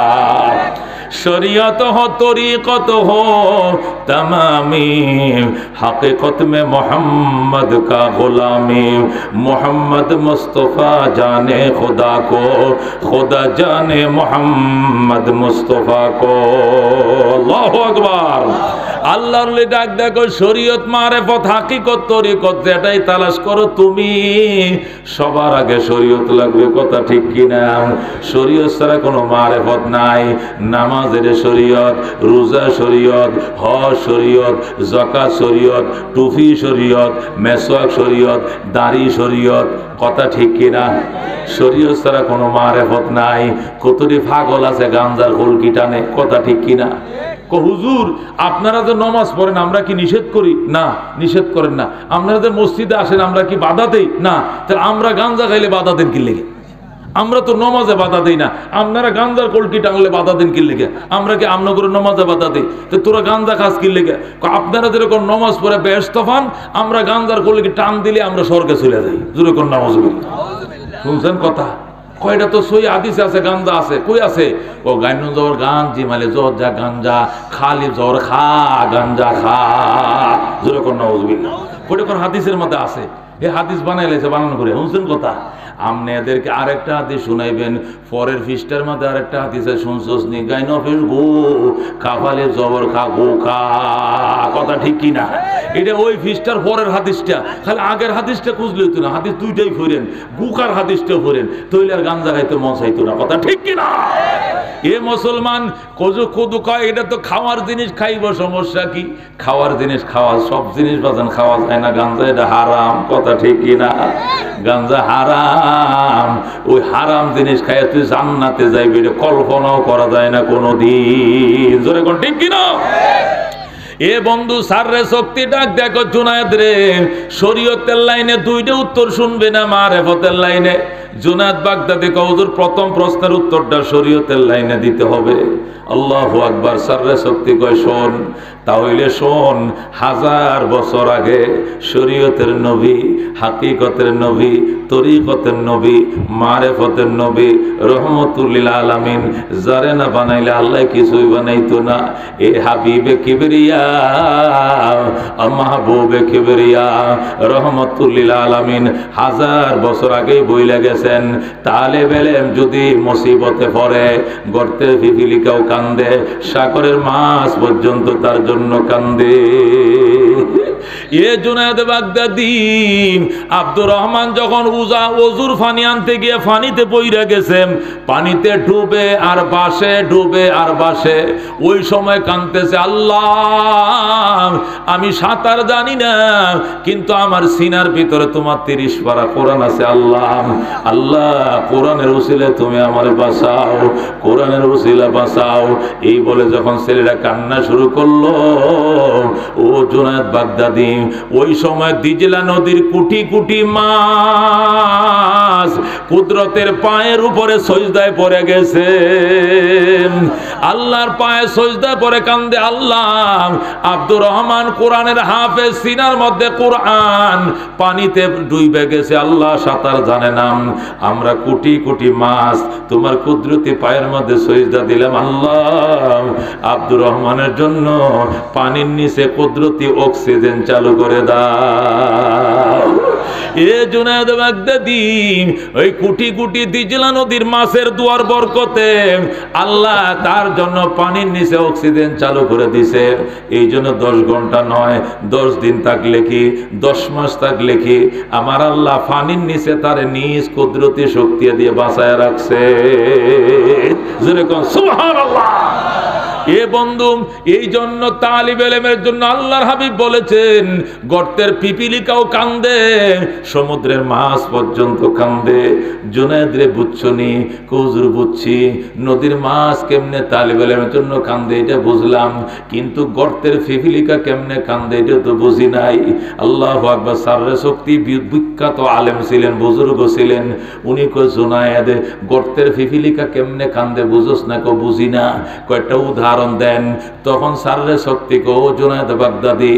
शरीयत हो तरीक़त हो तमामी, हकीकत में मोहम्मद का गुलामी। मोहम्मद मुस्तफ़ा जाने खुदा को, खुदा जाने मोहम्मद मुस्तफ़ा को। अल्लाहु अकबर। আল্লাহর ডাক দেখো, শরীয়ত মারেফত হাকিকত তরিকত যেটাই তালাশ করো তুমি, সবার আগে শরীয়ত লাগবে, কথা ঠিক কিনা? শরীয়ত ছাড়া কোনো মারেফত নাই। নামাজের শরীয়ত, রোজা শরীয়ত, হজ শরীয়ত, যাকাত শরীয়ত, টুপি শরীয়ত, মেসওয়াক শরীয়ত, দাড়ি শরীয়ত, কথা ঠিক কিনা? শরীয়ত ছাড়া কোনো মারেফত নাই। কতটি পাগল আছে গাঞ্জার হুলকি টানে, কথা ঠিক কিনা? হুজুর আপনারা যে নামাজ পড়েন আমরা কি নিষেধ করি? না, নিষেধ করেন না। আপনারা যে মসজিদে আসেন আমরা কি বাধা দেই? না। তাহলে আমরা গাঞ্জা খাইলে বাধা দেন কি লেগে? আমরা তো নমাজে বাধা দেই না, আপনারা গাঞ্জার কলকি টানলে বাধা দেন কি লেগে? আমরা কি আমনা করে নমাজে বাধা দেই? তো তোরা গাঞ্জা খাস কি লেগে? আপনারা যেরকম নমাজ পড়ে বেহেশত পান, আমরা গাঞ্জার কলকি টান দিলে আমরা স্বর্গে চলে যাই। যেরকম নামাজ শুনছেন কথা? কয়টা তো সই হাদিস আছে, গাঞ্জা আছে, কই আছে? ও গাইন জ্বর গান জিমালে জ্বর যা গাঞ্জা খালি জ্বর খা গাঞ্জা খা, যেরকম নামাজ কোটা কোন হাদিসের মধ্যে আছে। এ হাদিস বানাইলেছে, বানানো করে শুনছেন কথা? আমনে এদেরকে আরেকটা হাদিস শুনাইবেন, পরের ফিস্টার মধ্যে আরেকটা হাদিস আছে, শুনছস নি? গাইন ফিস গো কাফালে জবর খা গো খা, কথা ঠিক কি না? এটা ওই ফিস্টার পরের হাদিসটা, খালি আগের হাদিসটা খুঁজলে হইতো না। হাদিস দুইটাই ফেরেন, গুকার হাদিসটাও ফেরেন, তৈলে আর গাঞ্জা খাইতে মন চাইতো না, কথা ঠিক কি না? এ মুসলমান কজু কদু কয় এটা তো খাওয়ার জিনিস, খাইব সমস্যা কি? খাওয়ার জিনিস খাওয়া, সব জিনিস বাজান খাওয়া যায় না। গাঞ্জা এটা হারাম, কথা ঠিক কি না? গাঞ্জা হারাম। ওই হারাম জিনিস খাইয়া তুই জান্নাতে যাইবি, এটা কল্পনাও করা যায় না কোনোদিন। জোরে কোন ঠিক কি না? এ বন্ধু সাররে শক্তি ডাক দেখো জুনায়েদ রে, শরীয়তের লাইনে দুইটা উত্তর শুনবে না মারেফতের লাইনে। জুনায়েদ বাগদাদি হুজুর প্রথম প্রশ্নের উত্তরটা শরীয়তের লাইনে দিতে হবে। আল্লাহু আকবার। সাররে শক্তি কয় শোন, তাহলে শোন, 1000 বছর আগে শরীয়তের নবী, হাকিকতের নবী, তরিকতের নবী, মারেফতের নবী, রহমতুল লিল আলামিন, যারে না বানাইলে আল্লাহ কিছুই বানাইতো না। এ হাবিবে কিবরিয়া, মাহবুবে কিবরিয়া, রহমতুল লিল আলামিন 1000 বছর আগেই বইলা গেছেন, তালেব ইলম যদি মুসিবতে পড়ে গর্তের পিপিলিকাও কান্দে, সাগরের মাছ পর্যন্ত তার জন্য কান্দে। এ জুনায়েদ বাগদাদি আব্দুর রহমান যখন ওজুর পানি আনতে গিয়ে পানিতে পইরা গেছেন, পানিতে ডুবে আর বাসে, ডুবে আর বাসে, ওই সময় কাঁদতেছে, আল্লাহ আমি সাঁতার জানি না, কিন্তু আমার সিনার ভিতরে তোমার 30 পারা কোরআন আছে। আল্লাহ আল্লাহ কোরআনের উসিলে তুমি আমার বাঁচাও, কোরআনের উসিলা বাঁচাও। এই বলে যখন ছেলেরা কান্না শুরু করলো, ও জুনায়েদ বাগদাদি ওই সময় দিজলা নদীর কোটি কোটি মাছ কুদরতের পায়ের উপরে সজদায় পড়ে গেছে। আল্লাহর পায়ে সজদায় পড়ে কান্দে, আল্লাহ আব্দুর রহমান কোরআনের হাফেজ, সিনার মধ্যে কোরআন, পানিতে ডুবে গেছে, আল্লাহ সাঁতার জানে না। আমরা কোটি কোটি মাছ তোমার কুদরতি পায়ের মধ্যে সজদা দিলাম, আল্লাহ আব্দুর রহমানের জন্য পানির নিচে কুদরতি অক্সিজেন চালু করে দাও। এ জুনায়েদ বাগদাদি ওই কোটি কোটি দিজলা নদীর মাছের দুয়ার বরকতে আল্লাহ তার জন্য পানির নিচে অক্সিজেন চালু করে দিছে। এই জন্য 10 ঘন্টা নয়, 10 দিন থাকলে কি, 10 মাস থাকলে কি, আমার আল্লাহ পানির নিচে তার নিজ কুদরতি শক্তি দিয়ে বাঁচায় রাখছে। যেরকম সুবহানাল্লাহ। এ বন্ধু এই জন্য তালিব ইলমের জন্য আল্লাহর হাবিব বলেছেন, গর্তের পিপিলিকাও কান্দে, সমুদ্রের মাছ পর্যন্ত কান্দে। জুনায়েদ রে বুঝছনি? হুজুর বুঝছি, নদীর মাছ কেমনে তালিব ইলমের জন্য কান্দে এটা বুঝলাম, কিন্তু গর্তের পিপিলিকা কেমনে কান্দে এটা তো বুঝি নাই। আল্লাহু আকবার। সাররে শক্তি বিখ্যাত আলেম ছিলেন, বুজুর্গ ছিলেন, উনি কয় জুনায়েদ গর্তের পিপিলিকা কেমনে কান্দে বুঝোস না? কো বুঝি না। কয়টা উদাহরণ উদাহরণ দেন। তখন সাররে শক্তি কো জুনায়েদ বাগদাদি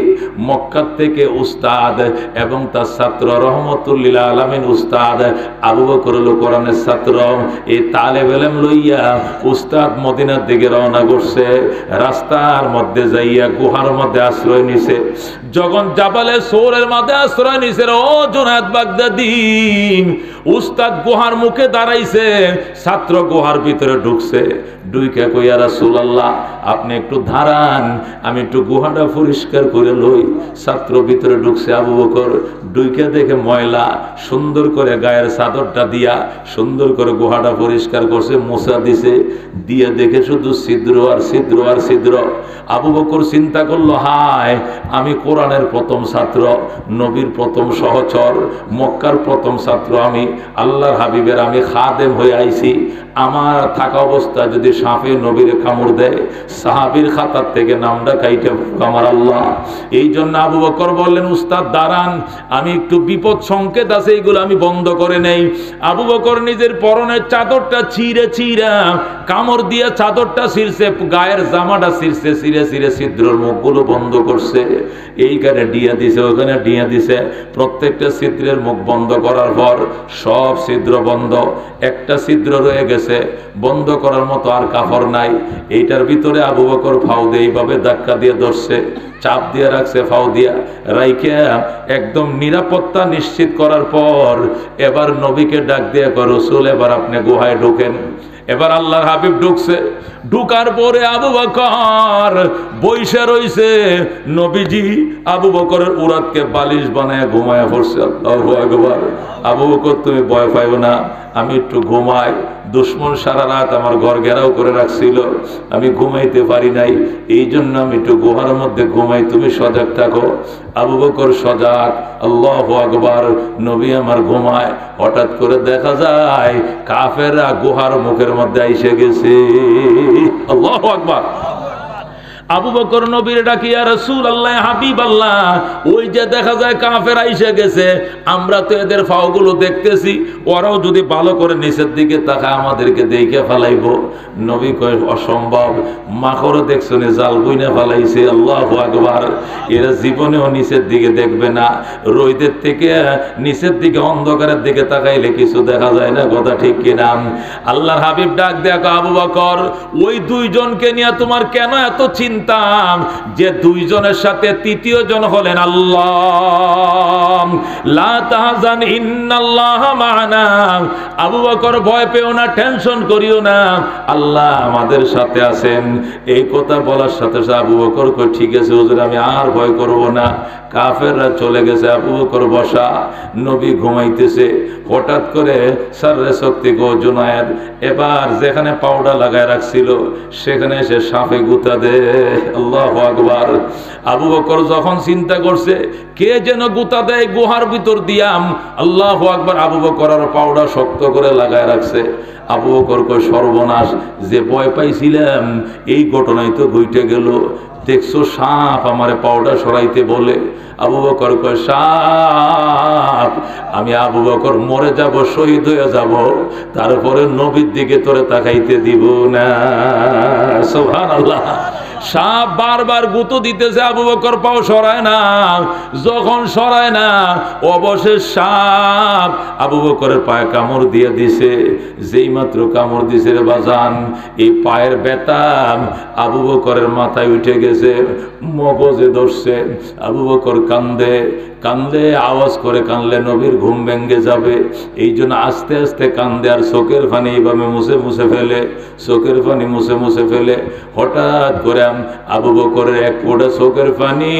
মক্কা থেকে উস্তাদ এবং তার ছাত্র রহমতুল্লিল আলামিন উস্তাদ আবু বকর কোরআনের ছাত্র, এই তালেব ইলম লইয়া উস্তাদ মদিনার দিকে রওনা করছে। রাস্তার মধ্যে যাইয়া গুহার মধ্যে আশ্রয় নিছে। যখন জাবালে সোরের মধ্যে আশ্রয় নিছে, ও জুনায়েদ বাগদাদি উস্তাদ গুহার মুখে দাঁড়াইছে, ছাত্র গুহার ভিতরে ঢুকছে। ঢুইকা কই, ইয়া রাসূলুল্লাহ আপনি একটু দাঁড়ান, আমি একটু গুহাটা পরিষ্কার করে লই। ছাত্র ভিতরে ঢুকছে। আবু বকর ঢুইকা দেখে ময়লা, সুন্দর করে গায়ের চাদরটা দিয়া সুন্দর করে গুহাটা পরিষ্কার করছে, মোছা দিছে। দিয়ে দেখে শুধু ছিদ্র আর ছিদ্র আর ছিদ্র। আবু বকর চিন্তা করলো, হায় আমি কোরআনের প্রথম ছাত্র, নবীর প্রথম সহচর, মক্কার প্রথম ছাত্র আমি, আল্লাহর হাবিবের আমি খাদেম হয়ে আইছি। আমার থাকা অবস্থা যদি সাপে নবীর কামড় দেয়, সাহাবীর খাতার থেকে নামটা কাইটা আমার আল্লাহ। এই জন্য আবু বকর বললেন, উস্তাদ দাঁড়ান, আমি একটু বিপদ সংকেত আছে, এইগুলো আমি বন্ধ করে নেই। আবু বকর নিজের পরনের চাদরটা ছিঁড়ে কামড় দিয়ে চাদরটা ছিঁড়ছে, গায়ের জামাটা ছিঁড়ছে, ছিঁড়ে ছিদ্রর মুখগুলো বন্ধ করছে। এইখানে ডিয়া দিছে, ওখানে ডিয়া দিছে। প্রত্যেকটা ছিদ্রের মুখ বন্ধ করার পর সব ছিদ্র বন্ধ, একটা ছিদ্র রয়ে গেছে বন্ধ করার মতো, আর কাপড় নাই। এইটার ভিতরে আবু বকর ফাউ দিয়ে এইভাবে ধাক্কা দিয়ে ধরছে, চাপ দিয়ে রাখছে, ফাউ দিয়া রাইখে একদম নিরাপত্তা নিশ্চিত করার পর এবার নবীকে ডাক দিয়ে কয়, রাসূল এবার আপনি গুহায় ঢোকেন। এবার আল্লাহর হাবিব ঢুকছে। ঢুকার পরে আবু বকর বইসা রইছে। নবীজি আবু বকরের উরাতকে বালিশ বানায় ঘুমায় পড়ছে। আল্লাহু আকবার। আবু বকর তুমি ভয় পাইও না, আমি একটু ঘুমাই। দুশ্মন সারা রাত আমার ঘর ঘেরাও করে রাখছিল, আমি ঘুমাইতে পারি নাই, এই জন্য আমি একটু গুহার মধ্যে ঘুমাই, তুমি সজাগ থাকো। আবু বকর সজাগ। আল্লাহু আকবার। নবী আমার ঘুমায়। হঠাৎ করে দেখা যায় কাফেররা গুহার মুখের মধ্যে আইসে গেছে। আল্লাহু আকবার। আবু বকর নবীর ডাকি, ইয়া রাসূলুল্লাহ, হাবিবাল্লাহ, ওই যে দেখা যায় কাফের আইসে গেছে, আমরা তো এদের ফাওগুলো দেখতেছি, ওরাও যদি ভালো করে নিচের দিকে তাকায় আমাদেরকে দেখে ফেলাইব। নবী কয়, অসম্ভব, মাখরও দেখছো নি জাল বুইনা ফেলাইছে। আল্লাহু আকবার। এরা জীবনেও নিচের দিকে দেখবে না। রোদের থেকে নিচের দিকে অন্ধকারের দিকে তাকাইলে কিছু দেখা যায় না, কথা ঠিক কিনা? আল্লাহর হাবিব ডাক দেখো, আবু বকর ওই দুইজনকে নিয়ে তোমার কেন এত চিন্তা, যে দুইজনের সাথে তৃতীয় জন হলেন আল্লাহ। লা তাহজান ইন্নাল্লাহা মা'ানা। আবু বকর ভয় পেও না, টেনশন করিও না, আল্লাহ আমাদের সাথে আছেন। এই কথা বলার সাথে সাথে আবু বকর কই, ঠিক আছে হুজুর, আমি আর ভয় করব না। কাফেররা চলে গেছে, আবু বকর বসা, নবী ঘুমাইতেছে। হঠাৎ করে সাররে শক্তি গো জুনায়েদ এবার যেখানে পাউডার লাগায় রাখছিল সেখানে এসে সাপে গুতা দে। আল্লাহু আকবার। আবু বকর যখন চিন্তা করছে কে যেন গুতা দেয় গুহার ভিতর দিয়াম, আল্লাহু আকবার, আবু বকর আর পাউডার শক্ত করে লাগায় রাখছে। আবু বকর কই, সর্বনাশ, যে ভয় পাইছিলাম এই ঘটনাই তো ঘটে গেল। দেখছো সাপ আমারে পাউডার সরাইতে বলে। আবু বকর কয়, সাপ, আমি আবু বকর মরে যাব, শহীদ হয়ে যাব, তারপরে নবীর দিকে তোরে তাকাইতে দিব না। সুবহানাল্লাহ। সাপ বারবার গুঁতো দিতেছে, আবু বকর পাও সরায় না। যখন সরায় না, অবশেষ সাপ আবু বকরের পায়ে কামড় দিয়ে দিছে। যেই মাত্র কামড় দিছে রে বাজান, এই পায়ের ব্যথা আবু বকরের মাথায় উঠে গেছে, মগজে ধরছে। আবু বকর কান্দে কান্দে, আওয়াজ করে কানলে নবীর ঘুম ভেঙে যাবে। এই জন্য আস্তে আস্তে কান্দে, আর চোখের পানি এইভাবে মুছে মুছে ফেলে, চোখের পানি মুছে মুছে ফেলে। হঠাৎ করে আবু বকরের এক ফোঁটা চোখের পানি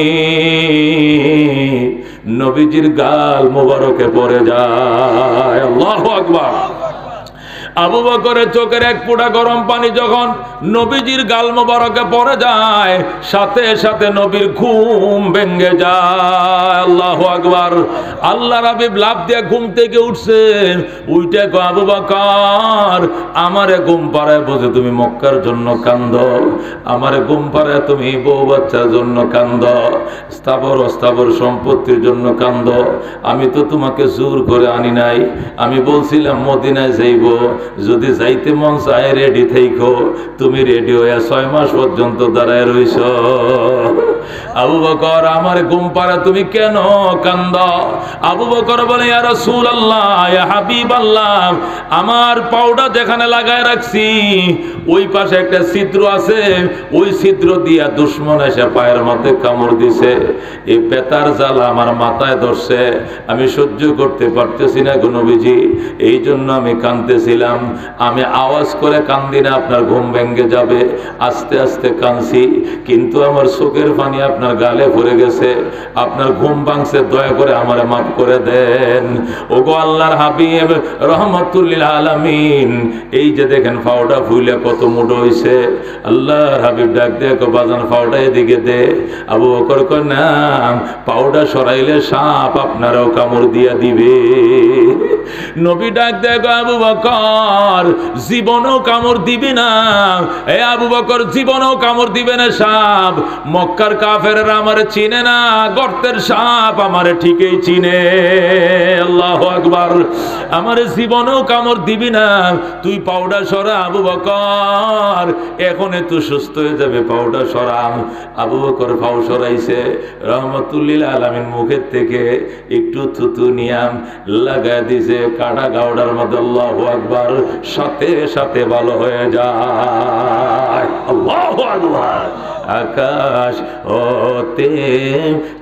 নবীজির গাল মোবারকে পড়ে যায়। আল্লাহু আকবার। আবু বকরের চোখের এক ফোঁটা গরম পানি যখন নবীজির গাল মোবারকে পড়ে যায়, সাথে সাথে নবীর ঘুম ভেঙে যায়। আল্লাহু আকবার। আল্লাহর হাবিব লাফ দিয়ে ঘুম থেকে উঠছেন। উঠে কয়, আবু বকর, আমারে ঘুম পাড়ায় বসে তুমি মক্কার জন্য কান্দ, আমারে ঘুম পাড়ায় তুমি বউ বাচ্চার জন্য কান্দ, স্থাবর অস্থাবর সম্পত্তির জন্য কান্দ। আমি তো তোমাকে জোর করে আনি নাই, আমি বলছিলাম মদিনায় যাইব, যদি যাইতে মন চায় রেডি থেইকো। তুমি রেডি হয়ে 6 মাস পর্যন্ত দাঁড়ায় রইছ। আবু বকর, আমার ঘুম পাড়া, তুমি কেন কান্দো? আবু বকর বলে, ইয়া রাসূলুল্লাহ, ইয়া হাবিবাল্লাহ, আমার পাউডার যেখানে লাগায় রাখছি ওই পাশে একটা ছিদ্র আছে, ওই ছিদ্র দিয়া দুশমন এসে পায়ের মধ্যে কামড় দিছে। এই বেতার জ্বালা আমার মাথায় ধরছে, আমি সহ্য করতে পারতেছি না গো নবীজি, এই জন্য আমি কাঁদতেছিলাম। আমি আওয়াজ করে কান্দি না, আপনার ঘুম ভেঙে যাবে, আস্তে আস্তে কাঁদছি, কিন্তু আমার চোখের পানি আপনার গালে ভরে গেছে, আপনার ঘুম ভাঙছে, দয়া করে আমার মাফ করে দেন। ওগো আল্লাহর হাবিব রহমাতুল লিল আলামিন, এই যে দেখেন ফাওটা ফুলে কত মুড়ো হইছে। আল্লাহর হাবিব ডাক দিয়ে বাজান ফাওটা এদিকে দে। আবু বকর কয়, না, পাউডা সরাইলে সাপ আপনারও কামড় দিয়া দিবে। নবী ডাক দেয়, আবু বকর জীবনও কামড় দিবি না। এ আবু বকর, জীবনও কামড় দিবে না সাপ। মক্কার কাফেররা আমারে চিনে না, গর্তের সাপ আমারে ঠিকই চিনে। আল্লাহু আকবার। আমারে জীবনও কামড় দিবি না, তুই পাউডার সরা আবু বকর, এখন একটু সুস্থ হয়ে যাবে, পাউডার সরাম। আবু বকর পাউ সরাইছে, রহমাতুল লিল আলামিন মুখের থেকে একটু থুতু নিয়াম লাগা দিছে কাটা গাওড়ার মধ্যে। আল্লাহু আকবার। সাথে সাথে ভালো হয়ে যায়। আল্লাহু আকবার। আকাশ হতে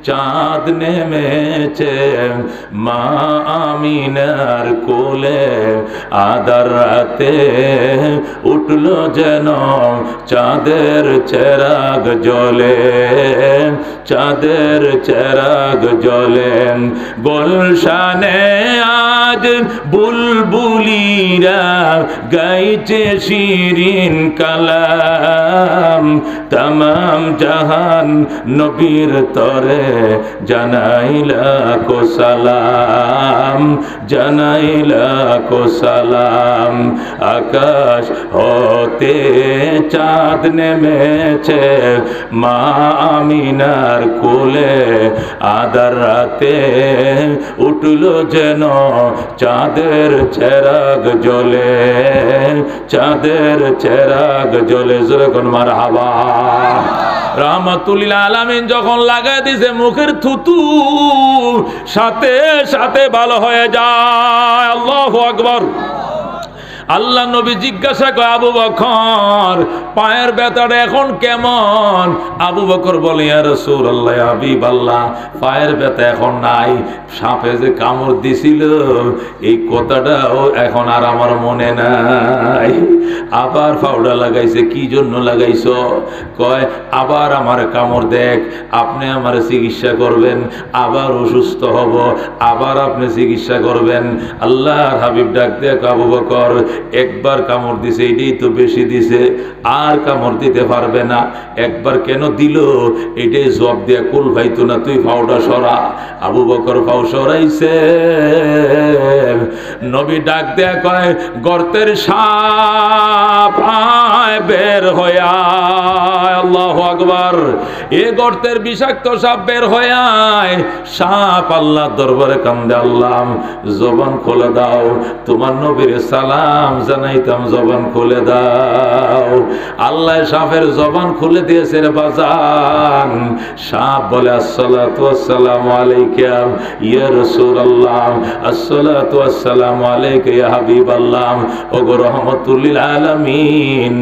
চাঁদ নেমেছে মা আমিনার কোলে, আধার রাতে উঠলো যেন চাঁদের চেরাগ জ্বলে, চাঁদের চেরাগ জ্বলে। গুলশানে আজ বুলবুলিরা গাইছে শিরিন কালাম, तमाम जहान नबीर तोरे जनाइला को सलाम, जनाइला को सलाम। आकाश होते चाँद नेमेছে মা আমিনার কোলে, আধার রাতে উঠলো যেন চাঁদের চেরাগ জ্বলে, চাঁদের চেরাগ জ্বলে। যখন মারহাবা। রাহমাতুল লিল আলামিন যখন লাগাই দিছে মুখের থুতু, সাথে সাথে ভালো হয়ে যায়। আল্লাহু আকবার। আল্লাহ নবী জিজ্ঞাসা করে, আবু বকর পায়ের ব্যথাটা এখন কেমন? আবু বকর বলে, ইয়া রাসূলুল্লাহ, ইয়া হাবিবাল্লাহ, পায়ের ব্যথা এখন নাই। সাপে যে কামড় দিছিল এই কথাটাও এখন আর আমার মনে নাই। আবার পাউডার লাগাইছে, কি জন্য লাগাইছো? কয়, আবার আমার কামড় দেখ, আপনি আমার চিকিৎসা করবেন, আবার অসুস্থ হব, আবার আপনি চিকিৎসা করবেন। আল্লাহর হাবিব ডাক দেখ, আবু বকর একবার কামড় দিছে, এটাই তো বেশি দিছে, আর কামড় দিতে পারবে না। একবার কেন দিল এটাই জবাব দিয়া কুল ভাইতো না, তুই পাউডার সরা। আবু বকর পাউ সরাইছে। নবী ডাক দেয়া কয়, গর্তের সাপ আয় বের হইয়া। আল্লাহু আকবার। এ গর্তের বিষাক্ত সাপ বের হইয়ায়। সাপ আল্লাহ দরবারে কান্দে, আল্লাহ জবান খুলে দাও, তোমার নবীর সালাম জানাইতাম, জবান খুলে দাও। আল্লাহ সাপের জবান খুলে দিয়েছে রে বাজান। সাপ বলে, আসসালাতু ওয়াসসালামু আলাইকা ইয়া রাসূলুল্লাহ, আসসালাতু ওয়াসসালামু আলাইকা ইয়া হাবিবাল্লাহ। ওগো রাহমাতুল লিল আলামিন,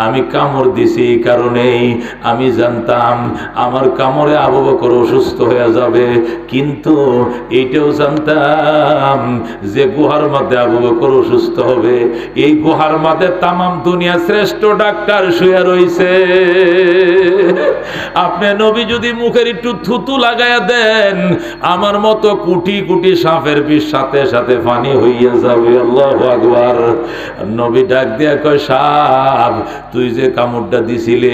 আমি কামড় দিছি এই কারণেই, আমি জানতাম আমার কামড়ে আবু বকর অসুস্থ হয়ে যাবে, কিন্তু এইটাও জানতাম যে গুহার মধ্যে আবু বকর অসুস্থ হবে। এই গুহার মধ্যে তামাম দুনিয়া শ্রেষ্ঠ ডাক্তার শুয়ে রইছে। আপনি নবী যদি মুখের একটু থুতু লাগাইয়া দেন, আমার মতো কোটি কোটি সাপের বিষ সাথে সাথে পানি হইয়া যাবে। আল্লাহু আকবার। নবী ডাক দিয়া কয়, সাপ তুই যে কামড়টা দিছিলে,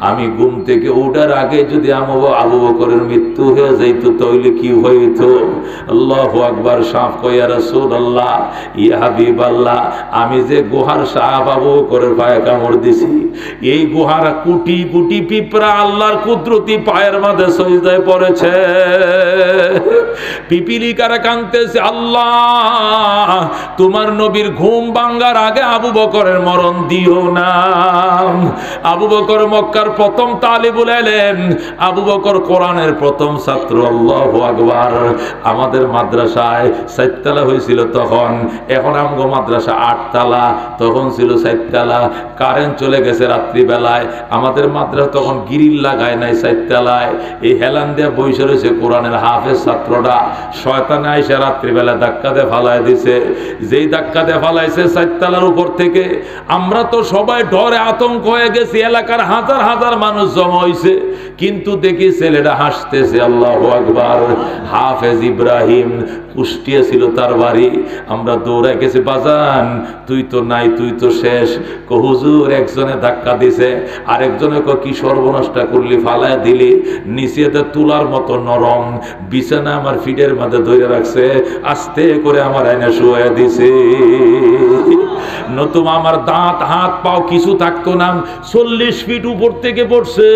আমি ঘুম থেকে উঠার আগে যদি আবু বকরের মৃত্যু হয়ে যাইতো তাহলে কি হইতো? আল্লাহু আকবার। সাপ কয়, ইয়া রাসূলুল্লাহ, ইয়া হাবিবাল্লাহ, আমি যে গুহার সাপ আবু বকরের পায়ে কামড় দিছি, এই গুহার কোটি কোটি পিঁপড়া আল্লাহর কুদরতি পায়ের মাঝে সজদায় পড়েছে। পিপিলিকারা কাঁদতেছে, আল্লাহ তোমার নবীর ঘুম ভাঙার আগে আবু বকরের মরণ দিও না। আবু বকর মক্কার প্রথম তালিবুল ইলম, আবু বকর কোরআনের প্রথম ছাত্র। আল্লাহু আকবার। আমাদের মাদ্রাসায় 4 তলা হয়েছিল তখন, এখন আমগো মাদ্রাসা 8 তলা, তখন ছিল 4 তলা। কারেন্ট চলে গেছে রাত্রিবেলায়, আমাদের মাদ্রাসা তখন গ্রিল লাগায় নাই 4 তলায়। এই হেলান দিয়ে বসে রয়েছে কোরআনের হাফেজ ছাত্ররা। শয়তান আইসা রাত্রিবেলা ধাক্কা দিয়ে ফালায় দিছে। যেই ধাক্কা দিয়ে ফালাইছে 4 তলার উপর থেকে, আমরা তো সবাই ডরে আতঙ্ক হয়ে গেছি। এলাকার হাজার হাজার মানুষ জমা হয়েছে, কিন্তু দেখি ছেলেটা হাসতেছে। আল্লাহু আকবার। হাফেজ ইব্রাহিম, কুষ্টিয়া ছিল তার বাড়ি। আমরা দৌড়ায় গেছি, বাজান তুই তো নাই, তুই তো শেষ। হুজুর একজনে ধাক্কা দিছে, আরেকজনে কি সর্বনষ্টা করলি, ফালায় দিলি। নিচেতে তুলার মতো নরম বিছানা আমার ফিটের মধ্যে ধরে রাখছে, আস্তে করে আমার আয়না শুয়ে দিছে। নতুন আমার দাঁত হাত পাও কিছু থাকতো না। 40 ফিট উপর থেকে পড়ছে,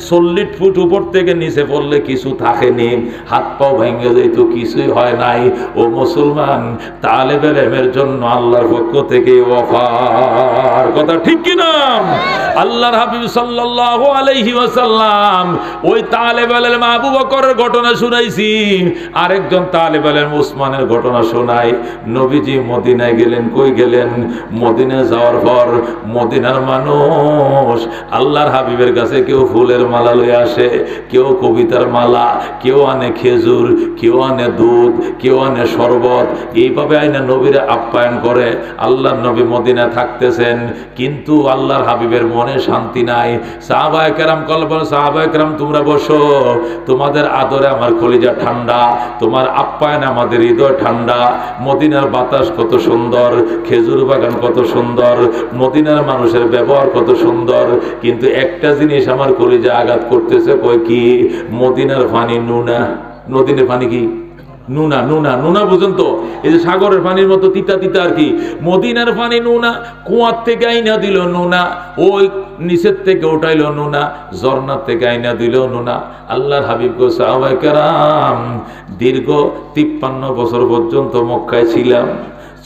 40 ফুট উপর থেকে নিচে পড়লে কিছু থাকেনি, হাত পাও ভেঙে যেত, কিছুই হয় নাই। ও মুসলমান, তালেবে ইলমের জন্য আল্লাহর পক্ষ থেকে অফার, কথা ঠিক কিনা? আল্লাহর হাবিব সাল্লাল্লাহু আলাইহি ওয়াসাল্লাম ওই তালেবে ইলম আবু বকরের ঘটনা শুনাইছি, আরেকজন তালেবে ইলম উসমানের ঘটনা শোনাই। নবীজি মদিনায় গেলেন। কই গেলেন? মদিনায় যাওয়ার পর মদিনার মানুষ আল্লাহর হাবিবের কাছে কেউ ফুলের মালা লয়ে আসে, কেউ কবিতার মালা, কেউ আনে খেজুর, কেউ আনে দুধ, কেউ আনে শরবত। এইভাবে আইনা নবীরে আপ্যায়ন করে। আল্লাহর নবী মদিনায় থাকতেছেন, কিন্তু আল্লাহর হাবিবের মনে শান্তি নাই। সাহাবায়ে কেরাম কল্পনা, সাহাবায়ে কেরাম তোমরা বসো, তোমাদের আদরে আমার কলিজা ঠান্ডা, তোমার আপ্যায়নে আমাদের হৃদয় ঠান্ডা। মদিনার বাতাস কত সুন্দর, খেজুর বাগান কত সুন্দর, মদিনার মানুষের ব্যবহার কত সুন্দর, কিন্তু একটা জিনিস আমার কলিজা আঘাত করতেছে। কই কি? মদিনার পানি নুনা। নদীর পানি কি? নুনা। নুনা নুনা বুঝুন তো, এই যে সাগরের পানির মতো তিতা তিতা আর কি। মদিনার পানি নুনা, কুয়ার থেকে আইনা দিল নুনা, ওই নিচের থেকে উঠাইল নুনা, ঝর্ণার থেকে আইনা দিল নুনা। আল্লাহর হাবিব গো, সাহাবায়ে কেরাম দীর্ঘ 53 বছর পর্যন্ত মক্কায় ছিলাম।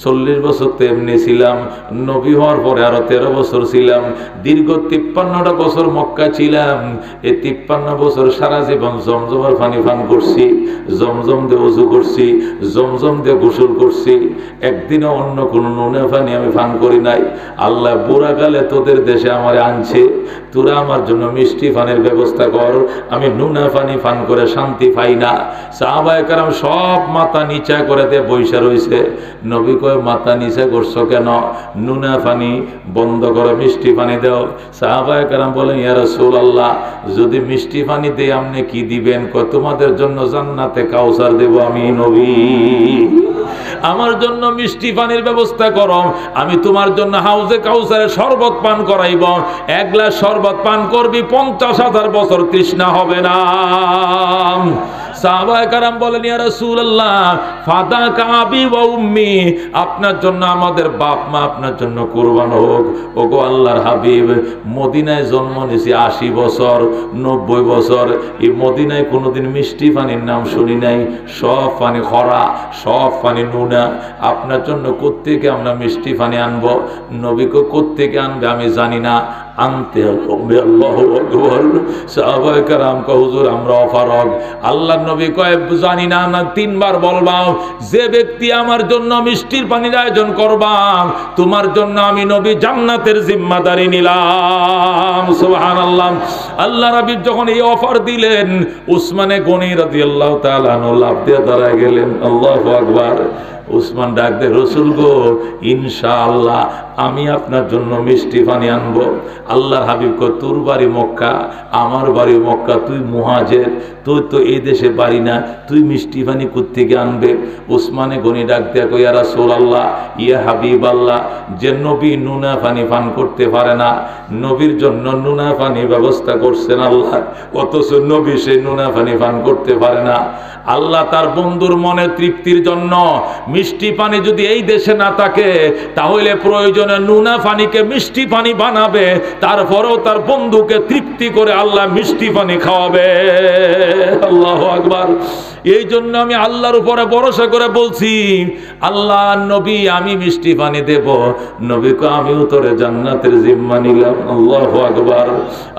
40 বছর তো এমনি ছিলাম, নবী হওয়ার পরে আরো 13 বছর ছিলাম। দীর্ঘ 53টা বছর মক্কা ছিলাম। এই 53 বছর সারা জীবন জমজমের পানি পান করছি, জমজম দিয়ে ওযু করছি, জমজম দিয়ে গোসল করছি। একদিনও অন্য কোনো নুনে পানি আমি পান করি নাই। আল্লাহ বুড়াকালে তোদের দেশে আমার আনছে, তোরা আমার জন্য মিষ্টি পানির ব্যবস্থা কর। আমি নুনা পানি পান করে শান্তি পাই না। সাহাবায়ে কেরাম সব মাথা নিচা করে দিয়ে বইসা রইছে। নবী মাথা নিচে করছো কেন? নুনা পানি বন্ধ করো, মিষ্টি পানি দাও। সাহাবায়ে কেরাম বলেন, ইয়া রাসূলুল্লাহ, যদি মিষ্টি পানি দেই আপনি কি দিবেন? কয় তোমাদের জন্য জান্নাতে কাউসার দেব আমি নবী, আমার জন্য মিষ্টি পানির ব্যবস্থা করো। আমি তোমার জন্য হাউজে কাউসারে শরবত পান করাইব। 1 গ্লাস শরবত পান করবি, 50,000 বছর তৃষ্ণা হবে না। সাহাবায়ে কেরাম বলেন, ইয়া রাসূলুল্লাহ, ফাদাকা আবি ওয়া উম্মি, আপনার জন্য আমাদের বাপ মা আপনার জন্য কুরবান হোক। ওগো আল্লাহর হাবিব, মদিনায় জন্ম নিয়েছি 80 বছর 90 বছর, এই মদিনায় কোনোদিন মিষ্টি পানির নাম শুনি নাই। সব পানি খরা, সব পানি নুনা। আপনার জন্য কোত্থেকে আমরা মিষ্টি পানি আনবো? নবীকে কোত্থেকে আনবে আমি জানি না, আনতে হবে। আল্লাহু আকবার। সাহাবায়ে কেরাম কয়, হুজুর আমরা অপারগ। আল্লাহর নবী কয়, জানি না, না 3 বার বলবা। যে ব্যক্তি আমার জন্য মিষ্টির পানির আয়োজন করবা, তোমার জন্য আমি নবী জান্নাতের জিম্মাদারি নিলাম। সুবহানাল্লাহ। আল্লাহ রাব্বি যখন এই অফার দিলেন, উসমানে গনি রাদিয়াল্লাহু তাআলা আনহু লাফ দিয়ে দাঁড়ায় গেলেন। আল্লাহু আকবার। উসমান ডাক দে, রসুল গো, ইনশাআল্লাহ আমি আপনার জন্য মিষ্টি পানি আনবো। আল্লাহর হাবিব কয়, তোর বাড়ি মক্কা, আমার বাড়ি মক্কা, তুই মুহাজির, তুই তো এই দেশে বাড়ি না, তুই মিষ্টি পানি কোত্থেকে আনবে? উসমানে গনি ডাক দেয়া কয়, ইয়া রাসূলুল্লাহ, ইয়া হাবিবাল্লাহ, যে নবী নুনা পানি পান করতে পারে না, নবীর জন্য নুনা পানি ব্যবস্থা করছেন আল্লাহ, অথচ নবী সেই নুনা পানি পান করতে পারে না। আল্লাহ তার বন্ধুর মনে তৃপ্তির জন্য মিষ্টি পানি যদি এই দেশে না থাকে, তাহলে প্রয়োজনে নুনা পানিকে মিষ্টি পানি বানাবে, তারপরেও তার বন্ধুকে তৃপ্তি করে আল্লাহ মিষ্টি পানি খাওয়াবে। আল্লাহু আকবার। এই জন্য আমি আল্লাহর উপরে ভরসা করে বলছি, আল্লাহ নবী আমি মিষ্টি পানি দেব, নবীকে আমিও তোরে জান্নাতের জিম্মা নিলাম। আল্লাহু আকবার।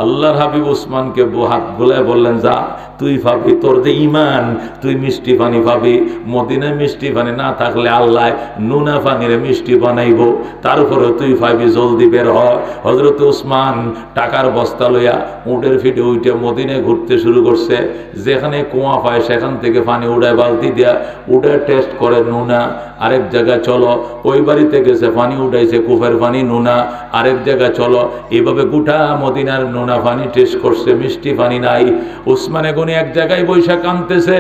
আল্লাহর হাবিব উসমানকে হাত বুলায় বললেন, যা তুই পাবি, তোর যে ঈমান তুই মিষ্টি পানি পাবি। মদিনায় মিষ্টি পানি না থাকলে আল্লাহ নুনা পানির মিষ্টি বানাইব, তারপরে তুই পাবি, জলদি বের হ। হযরত উসমান টাকার বস্তা লইয়া উটের ফিটে উঠে মদিনায় ঘুরতে শুরু করছে। যেখানে কুয়া পায় সেখান থেকে পানি উড়ায় বালতি দিয়া, উড়ে টেস্ট করে নুনা। আরেক জায়গায় চলো, ওই বাড়িতে গেছে পানি উঠাইছে কুফের পানি নুনা, আরেক জায়গায় চলো, এইভাবে গোটা মদিনার নুনা পানি টেস্ট করছে, মিষ্টি পানি নাই। উসমানে গনি এক জায়গায় বৈশা কাঁদতেছে।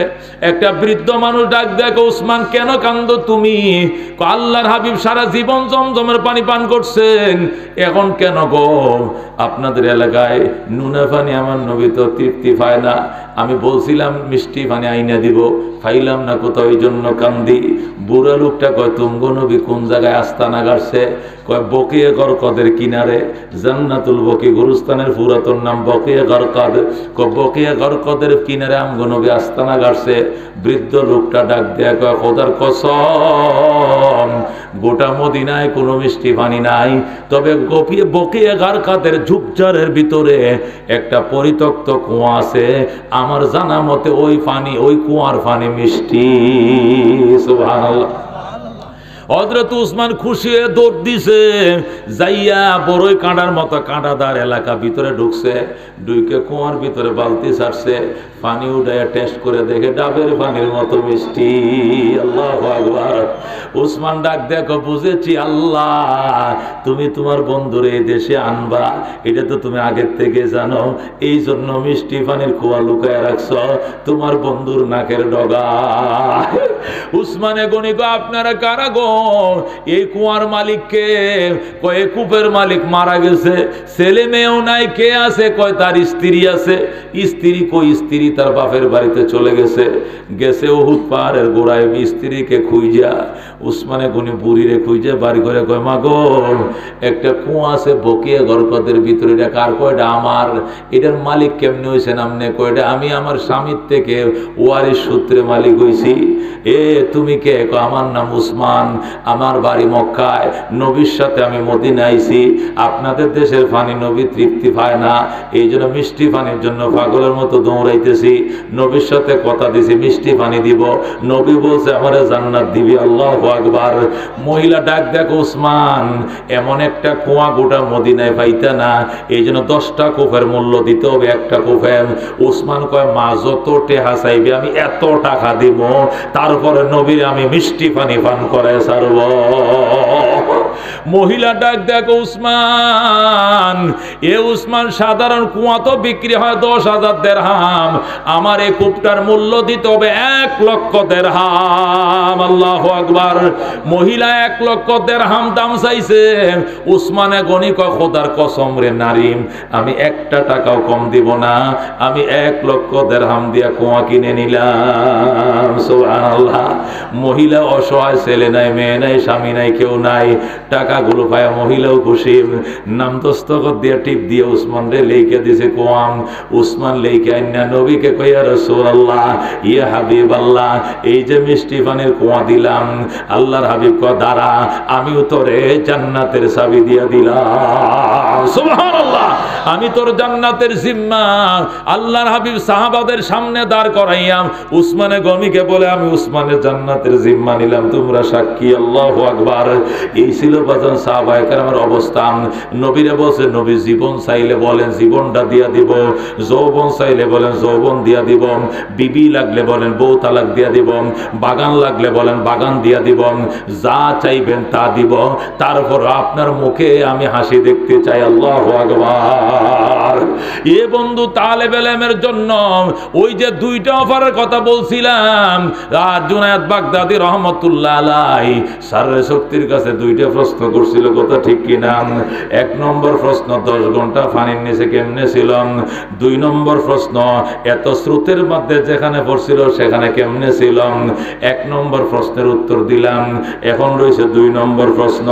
একটা বৃদ্ধ মানুষ ডাক দেখো, উসমান কেন কান্দো তুমি? আল্লাহর হাবিব সারা জীবন জমজমের পানি পান করছেন, এখন কেন গো? আপনাদের এলাকায় নুনা পানি আমার নবী তো তৃপ্তি পায় না, আমি বলছিলাম মিষ্টি পানি আইনা দিব, খাইলাম না কোথাও, এই জন্য কান্দি। বুড়া লোকটা কয়, তুমগো নবী কোন জায়গায় আস্তানা গাড়ছে? কয় বকিয়ে গরকদের কিনারে, জান্নাতুল বকি গুরুস্থানের পুরাতন নাম বকিয়ে গরকদ। কয় বকিয়ে গরকদের কিনারে আমগো নবী আস্তানা গাড়ছে। বৃদ্ধ লোকটা ডাক দেয়া কয়, খোদার কসম গোটা মদিনায় কোনো মিষ্টি পানি নাই, তবে বকিয়ে গরকদের ঝুপঝাড়ের ভিতরে একটা পরিত্যক্ত কুয়া আছে, আমার জানা মতে ওই পানি, ওই কুয়ার পানি মিষ্টি। সুবহানাল্লাহ। হযরত উসমান খুশি হয়ে দৌড় দিছে, যাইয়া বড়ই কাঁটার মতো কাঁটাদার এলাকা ভিতরে ঢুকছে, ঢুকে কুয়ার ভিতরে বালতি ছাড়ছে, পানি উঠাইয়া টেস্ট করে দেখে ডাবের পানির মতো মিষ্টি। আল্লাহু আকবার। উসমান ডাক দেখো, বুঝেছি আল্লাহ তুমি তোমার বন্ধুরে এই দেশে আনবা, এটা তো তুমি আগের থেকে জানো, এই জন্য মিষ্টি পানির কুয়া লুকায় রাখছ তোমার বন্ধুর নাকের ডগা। উসমানে গনি গো, আপনারা কারা গো? এই কুয়ার মালিককে? কয় কূপের মালিক মারা গেছে, ছেলে মেয়েও নাই, কে আছে? কয় তার স্ত্রী আছে। স্ত্রী কই? স্ত্রী তার বাপের বাড়িতে চলে গেছে, গেছে উহুদ পাহাড়ের গোড়ায় স্ত্রীকে খুঁজা। উসমানে গনি বুড়িরে খুঁজে বাড়ি করে কয়, মা গো একটা কুয়া আছে বকিয়ে গরকদের ভিতরে, এটা কার? কয়টা আমার। এটার মালিক কেমনে হয়েছে নামনে? কয়টা আমি আমার স্বামীর থেকে ওয়ারিশ সূত্রে মালিক হয়েছি। এ তুমি কে? আমার নাম উসমান, আমার বাড়ি মক্কায়, নবীর সাথে আমি মদিনা আইছি, আপনাদের দেশের পানি নবী তৃপ্তি পায় না, এই জন্য মিষ্টি পানির জন্য পাগলের মতো দৌড়াইতেছি, নবীর সাথে কথা দিছি মিষ্টি পানি দিব, নবী বলছে আমারে জান্নাত দিবি। আল্লাহু আকবার। মহিলা ডাক দেখো, উসমান এমন একটা কুয়া গোটা মদিনায় পাইতে না, এই জন্য 10টা কোফের মূল্য দিতে হবে একটা কোফের। উসমান কয়, মা যত টেহা চাইবে আমি এত টাকা দিব, তারপরে নবীর আমি মিষ্টি পানি পান করে ছাড়ব। মহিলা ডাক দেখো, উসমান এ উসমান সাধারণ কুয়া তো বিক্রি হয় 10,000 দিরহাম, আমার এই কূপটার মূল্য দিতে হবে 1 লক্ষ দিরহাম। আল্লাহু আকবার। মহিলা 1 লক্ষ দিরহাম দাম চাইছে। উসমানে গনি কয়, খোদার কসম রে নারীম, আমি 1টা টাকাও কম দিব না, আমি 1 লক্ষ দিরহাম দিয়া কুয়া কিনে নিলাম। সুবহানাল্লাহ। মহিলা অসহায়, ছেলে নাই, মেয়ে নাই, স্বামী নাই, কেউ নাই, টাকাগুলো পায় মহিলাও খুশি, নাম দস্তখত দিয়ে টিপ দিয়ে উসমান রে লেখে দিছে কোয়াম। উসমান লেখে আইনা নবীকে কয়, ইয়া রাসূলুল্লাহ, ইয়া হাবিবাল্লাহ, এই যে মিষ্টি পানির কুয়া দিলাম, আল্লাহর হাবিব কয়, দাঁড়া আমিও তোরে জান্নাতের চাবি দিয়া দিলাম। সুবহানাল্লাহ। আমি তোর জান্নাতের জিম্মা আল্লাহর হাবিব সাহাবাদের সামনে দাঁড় করাইয়াম। উসমানে গনিকে বলে, আমি উসমানের জান্নাতের জিম্মা নিলাম, তোমরা সাক্ষী। আল্লাহু আকবার। এই ছিল বাজান সাহাবায়ে কেরামের অবস্থান। নবীরে বলছে, নবী জীবন চাইলে বলেন জীবনটা দিয়া দিব, যৌবন চাইলে বলেন যৌবন দিয়া দিব, বিবি লাগলে বলেন বউ তালাক দিয়া দিব, বাগান লাগলে বলেন বাগান দিয়া দিব, যা চাইবেন তা দিব, তারপর আপনার মুখে আমি হাসি দেখতে চাই। আল্লাহু আকবার। এ বন্ধু তালেবে ইলমের জন্য ওই যে দুইটা অফারের কথা বলছিলাম, আর জুনায়েদ বাগদাদি রহমতুল্লাহ আলাইহি সারে শক্তির কাছে দুইটা প্রশ্ন করছিল, কথা ঠিক কিনা? এক নম্বর প্রশ্ন 10 ঘন্টা পানির নিচে কেমনে ছিলাম, 2 নম্বর প্রশ্ন এত স্রোতের মধ্যে যেখানে পড়ছিল সেখানে কেমনে ছিলাম। 1 নম্বর প্রশ্নের উত্তর দিলাম, এখন রয়েছে 2 নম্বর প্রশ্ন।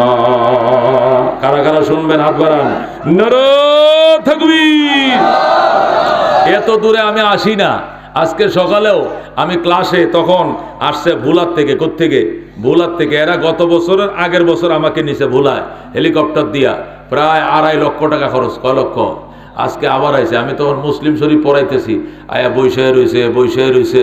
কারা কারা শুনবেন হাত বাড়ান। নারে তাকবীর। এত দূরে আমি আসি না। আজকে সকালেও আমি ক্লাসে তখন আসছে ভোলার থেকে, কোত্থেকে? ভোলার থেকে। এরা গত বছরের আগের বছর আমাকে নিচে ভোলায় হেলিকপ্টার দিয়া প্রায় 2.5 লক্ষ টাকা খরচ, কয় লক্ষ। আজকে আবার আইছে, আমি তখন মুসলিম শরীফ পড়াইতেছি, আয়া বৈশায় রয়েছে।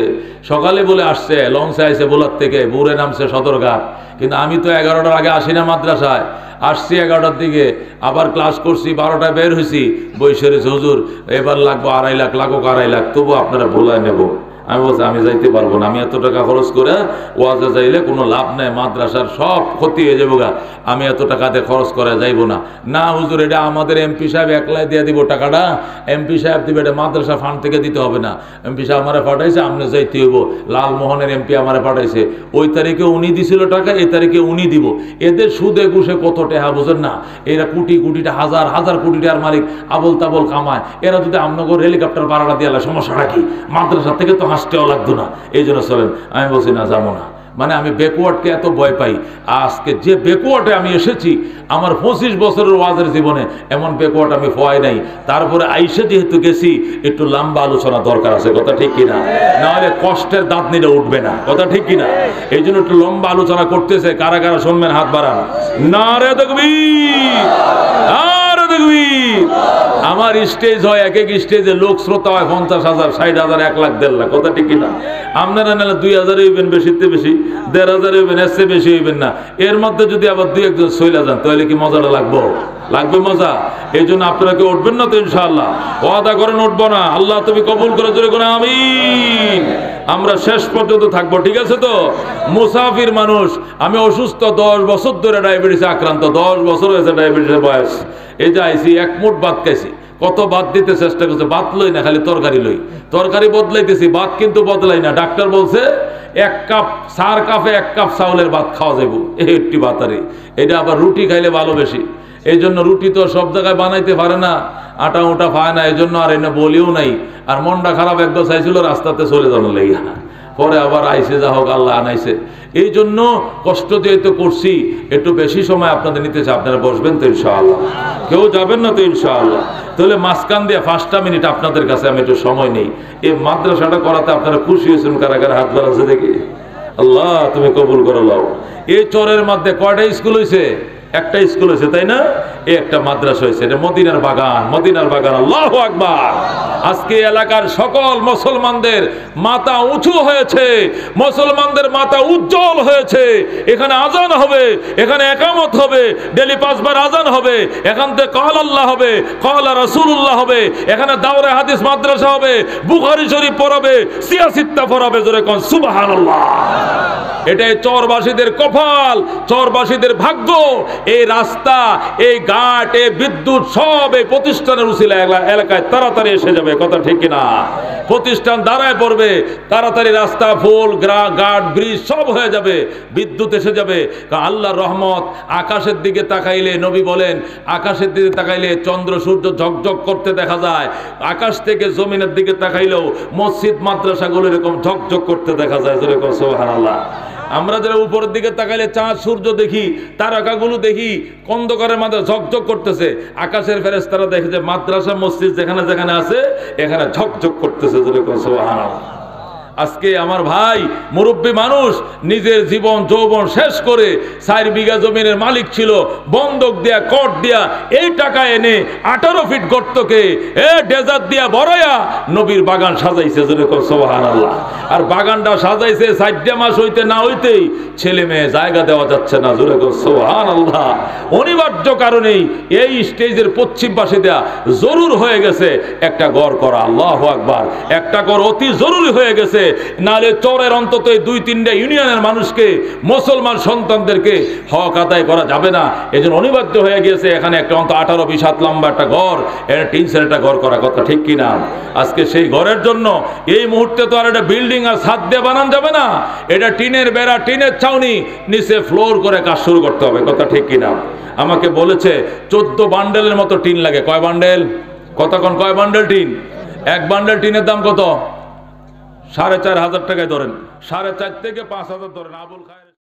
সকালে বলে আসছে, লঞ্চে আইছে ভোলার থেকে, বুড়ে নামছে সদরঘাট। কিন্তু আমি তো 11টার আগে আসি না মাদ্রাসায়, আসছি 11টার দিকে, আবার ক্লাস করছি, 12টায় বের হয়েছি, বৈশায় রয়েছে। হুজুর এবার লাগবো 2.5 লাখ, লাগুক 2.5 লাখ, তবু আপনারা ভোলায় নেব। আমি বলছি আমি যাইতে পারবো না, আমি এত টাকা খরচ করে ওয়াজে যাইলে কোনো লাভ নেই, মাদ্রাসার সব ক্ষতি হয়ে যাবো গা, আমি এত টাকা দিয়ে খরচ করা যাইবো না। না হুজুর, এটা আমাদের এমপি সাহেব একলাই দিয়ে দিব টাকাটা, এমপি সাহেব দিবে, এটা মাদ্রাসা ফান্ড থেকে দিতে হবে না। এমপি সাহেব আমারে পাঠাইছে, আপনি যাইতে হইব। লালমোহনের এমপি আমারে পাঠাইছে, ওই তারিখে উনি দিছিল টাকা, এই তারিখে উনি দিব। এদের সুদে ঘুষে কত টাকা বুঝেন না, এরা কোটি কোটিটা, হাজার হাজার কোটি টাকার মালিক, আবল তাবল কামায়। এরা যদি আপনাকে হেলিকপ্টার ভাড়াটা দিয়ে সমস্যাটা কি? মাদ্রাসা থেকে তো হাসতেও লাগতো না, এই জন্য চলেন। আমি বলছি না, যাবো না। মানে আমি ব্যাকওয়ার্ডকে এত ভয় পাই। আজকে যে ব্যাকওয়ার্ডে আমি এসেছি, আমার 25 বছরের ওয়াজের জীবনে এমন ব্যাকওয়ার্ড আমি পাই নাই। তারপরে আইসে যেহেতু গেছি, একটু লম্বা আলোচনা দরকার আছে, কথা ঠিক কিনা? নাহলে কষ্টের দাঁত নিলে উঠবে না, কথা ঠিক কিনা? এই জন্য একটু লম্বা আলোচনা করতেছে। কারা কারা শুনবেন হাত বাড়ান। নারে তাকবীর, নারে তাকবীর। আমার স্টেজ হয়, এক এক স্টেজে লোক শ্রোতা হয় 50,000, 60,000, 1 লাখ, 1.5 লাখ, কথা ঠিক কিনা? আপনারা নাহলে 2,000 হইবেন, বেশিতে বেশি 1,500 হইবেন, এর চেয়ে বেশি হইবেন না। এর মধ্যে যদি আবার 2-1 জন চলে যান, তাহলে কি মজাটা লাগবে মজা? এই জন্য আপনারা কি উঠবেন না তো? ইনশাআল্লাহ ওয়াদা করেন উঠবো না। আল্লাহ তুমি কবুল করে জোরে করে আমিন। আমরা শেষ পর্যন্ত থাকবো, ঠিক আছে তো? মুসাফির মানুষ, আমি অসুস্থ, 10 বছর ধরে ডায়াবেটিসে আক্রান্ত, 10 বছর হয়েছে ডায়াবেটিসের বয়স। এই যে আইসি, 1 মুঠ ভাত খাইছি, কত ভাত দিতে চেষ্টা করছে, ভাত লই না, খালি তরকারি লই, তরকারি বদলাইতেছি, ভাত কিন্তু বদলাই না। ডাক্তার বলছে 1 কাপ 4 কাপে 1 কাপ চাউলের ভাত খাওয়া যাবো, একটি ভাতারে। এটা আবার রুটি খাইলে ভালো বেশি, এই জন্য রুটি তো সব জায়গায় বানাইতে পারে না, আটা উটা পায় না, এই জন্য আর এনে বলিও নাই। আর মনটা খারাপ একদম চাইছিল রাস্তাতে চলে যাওয়ার লেগে, পরে আবার আইসে, যা হোক আল্লাহ আনাইছে। এই জন্য কষ্ট দিয়ে তো করছি, একটু বেশি সময় আপনাদের নিতেছে। আপনারা বসবেন তো ইনশাআল্লাহ? কেউ যাবেন না তো ইনশাআল্লাহ? তাহলে মাঝখান দিয়ে 5টা মিনিট আপনাদের কাছে আমি একটু সময় নেই। এই মাদ্রাসাটা করাতে আপনারা খুশি হয়েছেন? কারা কারা হাত বাড়াচ্ছে দেখি? আল্লাহ তুমি কবুল করে নাও। এই চরের মধ্যে কয়টা স্কুল হয়েছে? একটা স্কুল হয়েছে, তাই না? এই একটা মাদ্রাসা হয়েছে, এটা মদিনার বাগান, মদিনার বাগান। আল্লাহু আকবার। আজকে এলাকার সকল মুসলমানদের মাথা উঁচু হয়েছে, মুসলমানদের মাথা উজ্জ্বল হয়েছে। এখানে আজান হবে, এখানে একামত হবে, ডেলি 5 বার আজান হবে, এখান থেকে কাল আল্লাহ হবে, কাল রাসূলুল্লাহ হবে, এখানে দাওরে হাদিস মাদ্রাসা হবে, বুখারী শরীফ পড়াবে, সিয়াসিত্তা পড়াবে। জোরে কোন সুবহানাল্লাহ। এটাই চরবাসীদের কপাল, চরবাসীদের ভাগ্য। এই রাস্তা, এই ঘাট, এই বিদ্যুৎ সব এই প্রতিষ্ঠানের উসিলা এলাকায় তাড়াতাড়ি এসে যাবে, কথা ঠিক কিনা? প্রতিষ্ঠান দাঁড়ায় পড়বে, তাড়াতাড়ি রাস্তা, ফুল, ঘাট, ব্রিজ সব হয়ে যাবে, বিদ্যুৎ এসে যাবে। আল্লাহর রহমত। আকাশের দিকে তাকাইলে, নবী বলেন, আকাশের দিকে তাকাইলে চন্দ্র সূর্য ঝকঝক করতে দেখা যায়। আকাশ থেকে জমিনের দিকে তাকাইলেও মসজিদ মাদ্রাসাগুলো এরকম ঝকঝক করতে দেখা যায়। যেরকম সুবহানাল্লাহ। আমরা যারা উপরের দিকে তাকাইলে চাঁদ সূর্য দেখি, তারকাগুলো দেখি, অন্ধকারের মাঝে ঝকঝক করতেছে। আকাশের ফেরেশতারা দেখে যে মাদ্রাসা মসজিদ যেখানে যেখানে আছে এখানে ঝকঝক করতেছে। যেরকম সুবহানাল্লাহ। আজকে আমার ভাই মুরব্বী মানুষ, নিজের জীবন যৌবন শেষ করে 4 বিঘা জমিনের মালিক ছিল, বন্ধক দিয়া, কট দিয়া, এই টাকা এনে 18 ফিট গর্তকে ডেজার দিয়া ভরাইয়া নবীর বাগান সাজাইছে। যেরকম সুবহানাল্লাহ। আর বাগানটা সাজাইছে 4 মাস হইতে না হইতেই ছেলে মেয়ে জায়গা দেওয়া যাচ্ছে না। যেরকম সুবহানাল্লাহ। অনিবার্য কারণেই এই স্টেজের পশ্চিম পাশে দেয়া জরুর হয়ে গেছে একটা ঘর করা। আল্লাহু আকবার। একটা ঘর অতি জরুরি হয়ে গেছে। গেছে, নাহলে চরের অন্তত 2-3টা ইউনিয়নের মানুষকে, মুসলমান সন্তানদেরকে হক আদায় করা যাবে না। এজন্য অনিবার্য হয়ে গিয়েছে এখানে একটা অন্তত 18-20 হাত লম্বা একটা ঘর, এটা টিনসের একটা ঘর করা কথা, ঠিক কিনা? আজকে সেই ঘরের জন্য এই মুহূর্তে তো আর একটা বিল্ডিং আর ছাদ দিয়ে বানানো যাবে না, এটা টিনের বেড়া, টিনের ছাউনি, নিচে ফ্লোর করে কাজ শুরু করতে হবে, কথা ঠিক কিনা? আমাকে বলেছে 14 বান্ডেলের মতো টিন লাগে। কয় বান্ডেল? কতক্ষণ? কয় বান্ডেল টিন? এক বান্ডেল টিনের দাম কত? 4,500 টাকায় ধরেন, 4,500 থেকে 5,000 ধরেন। আবুল খায়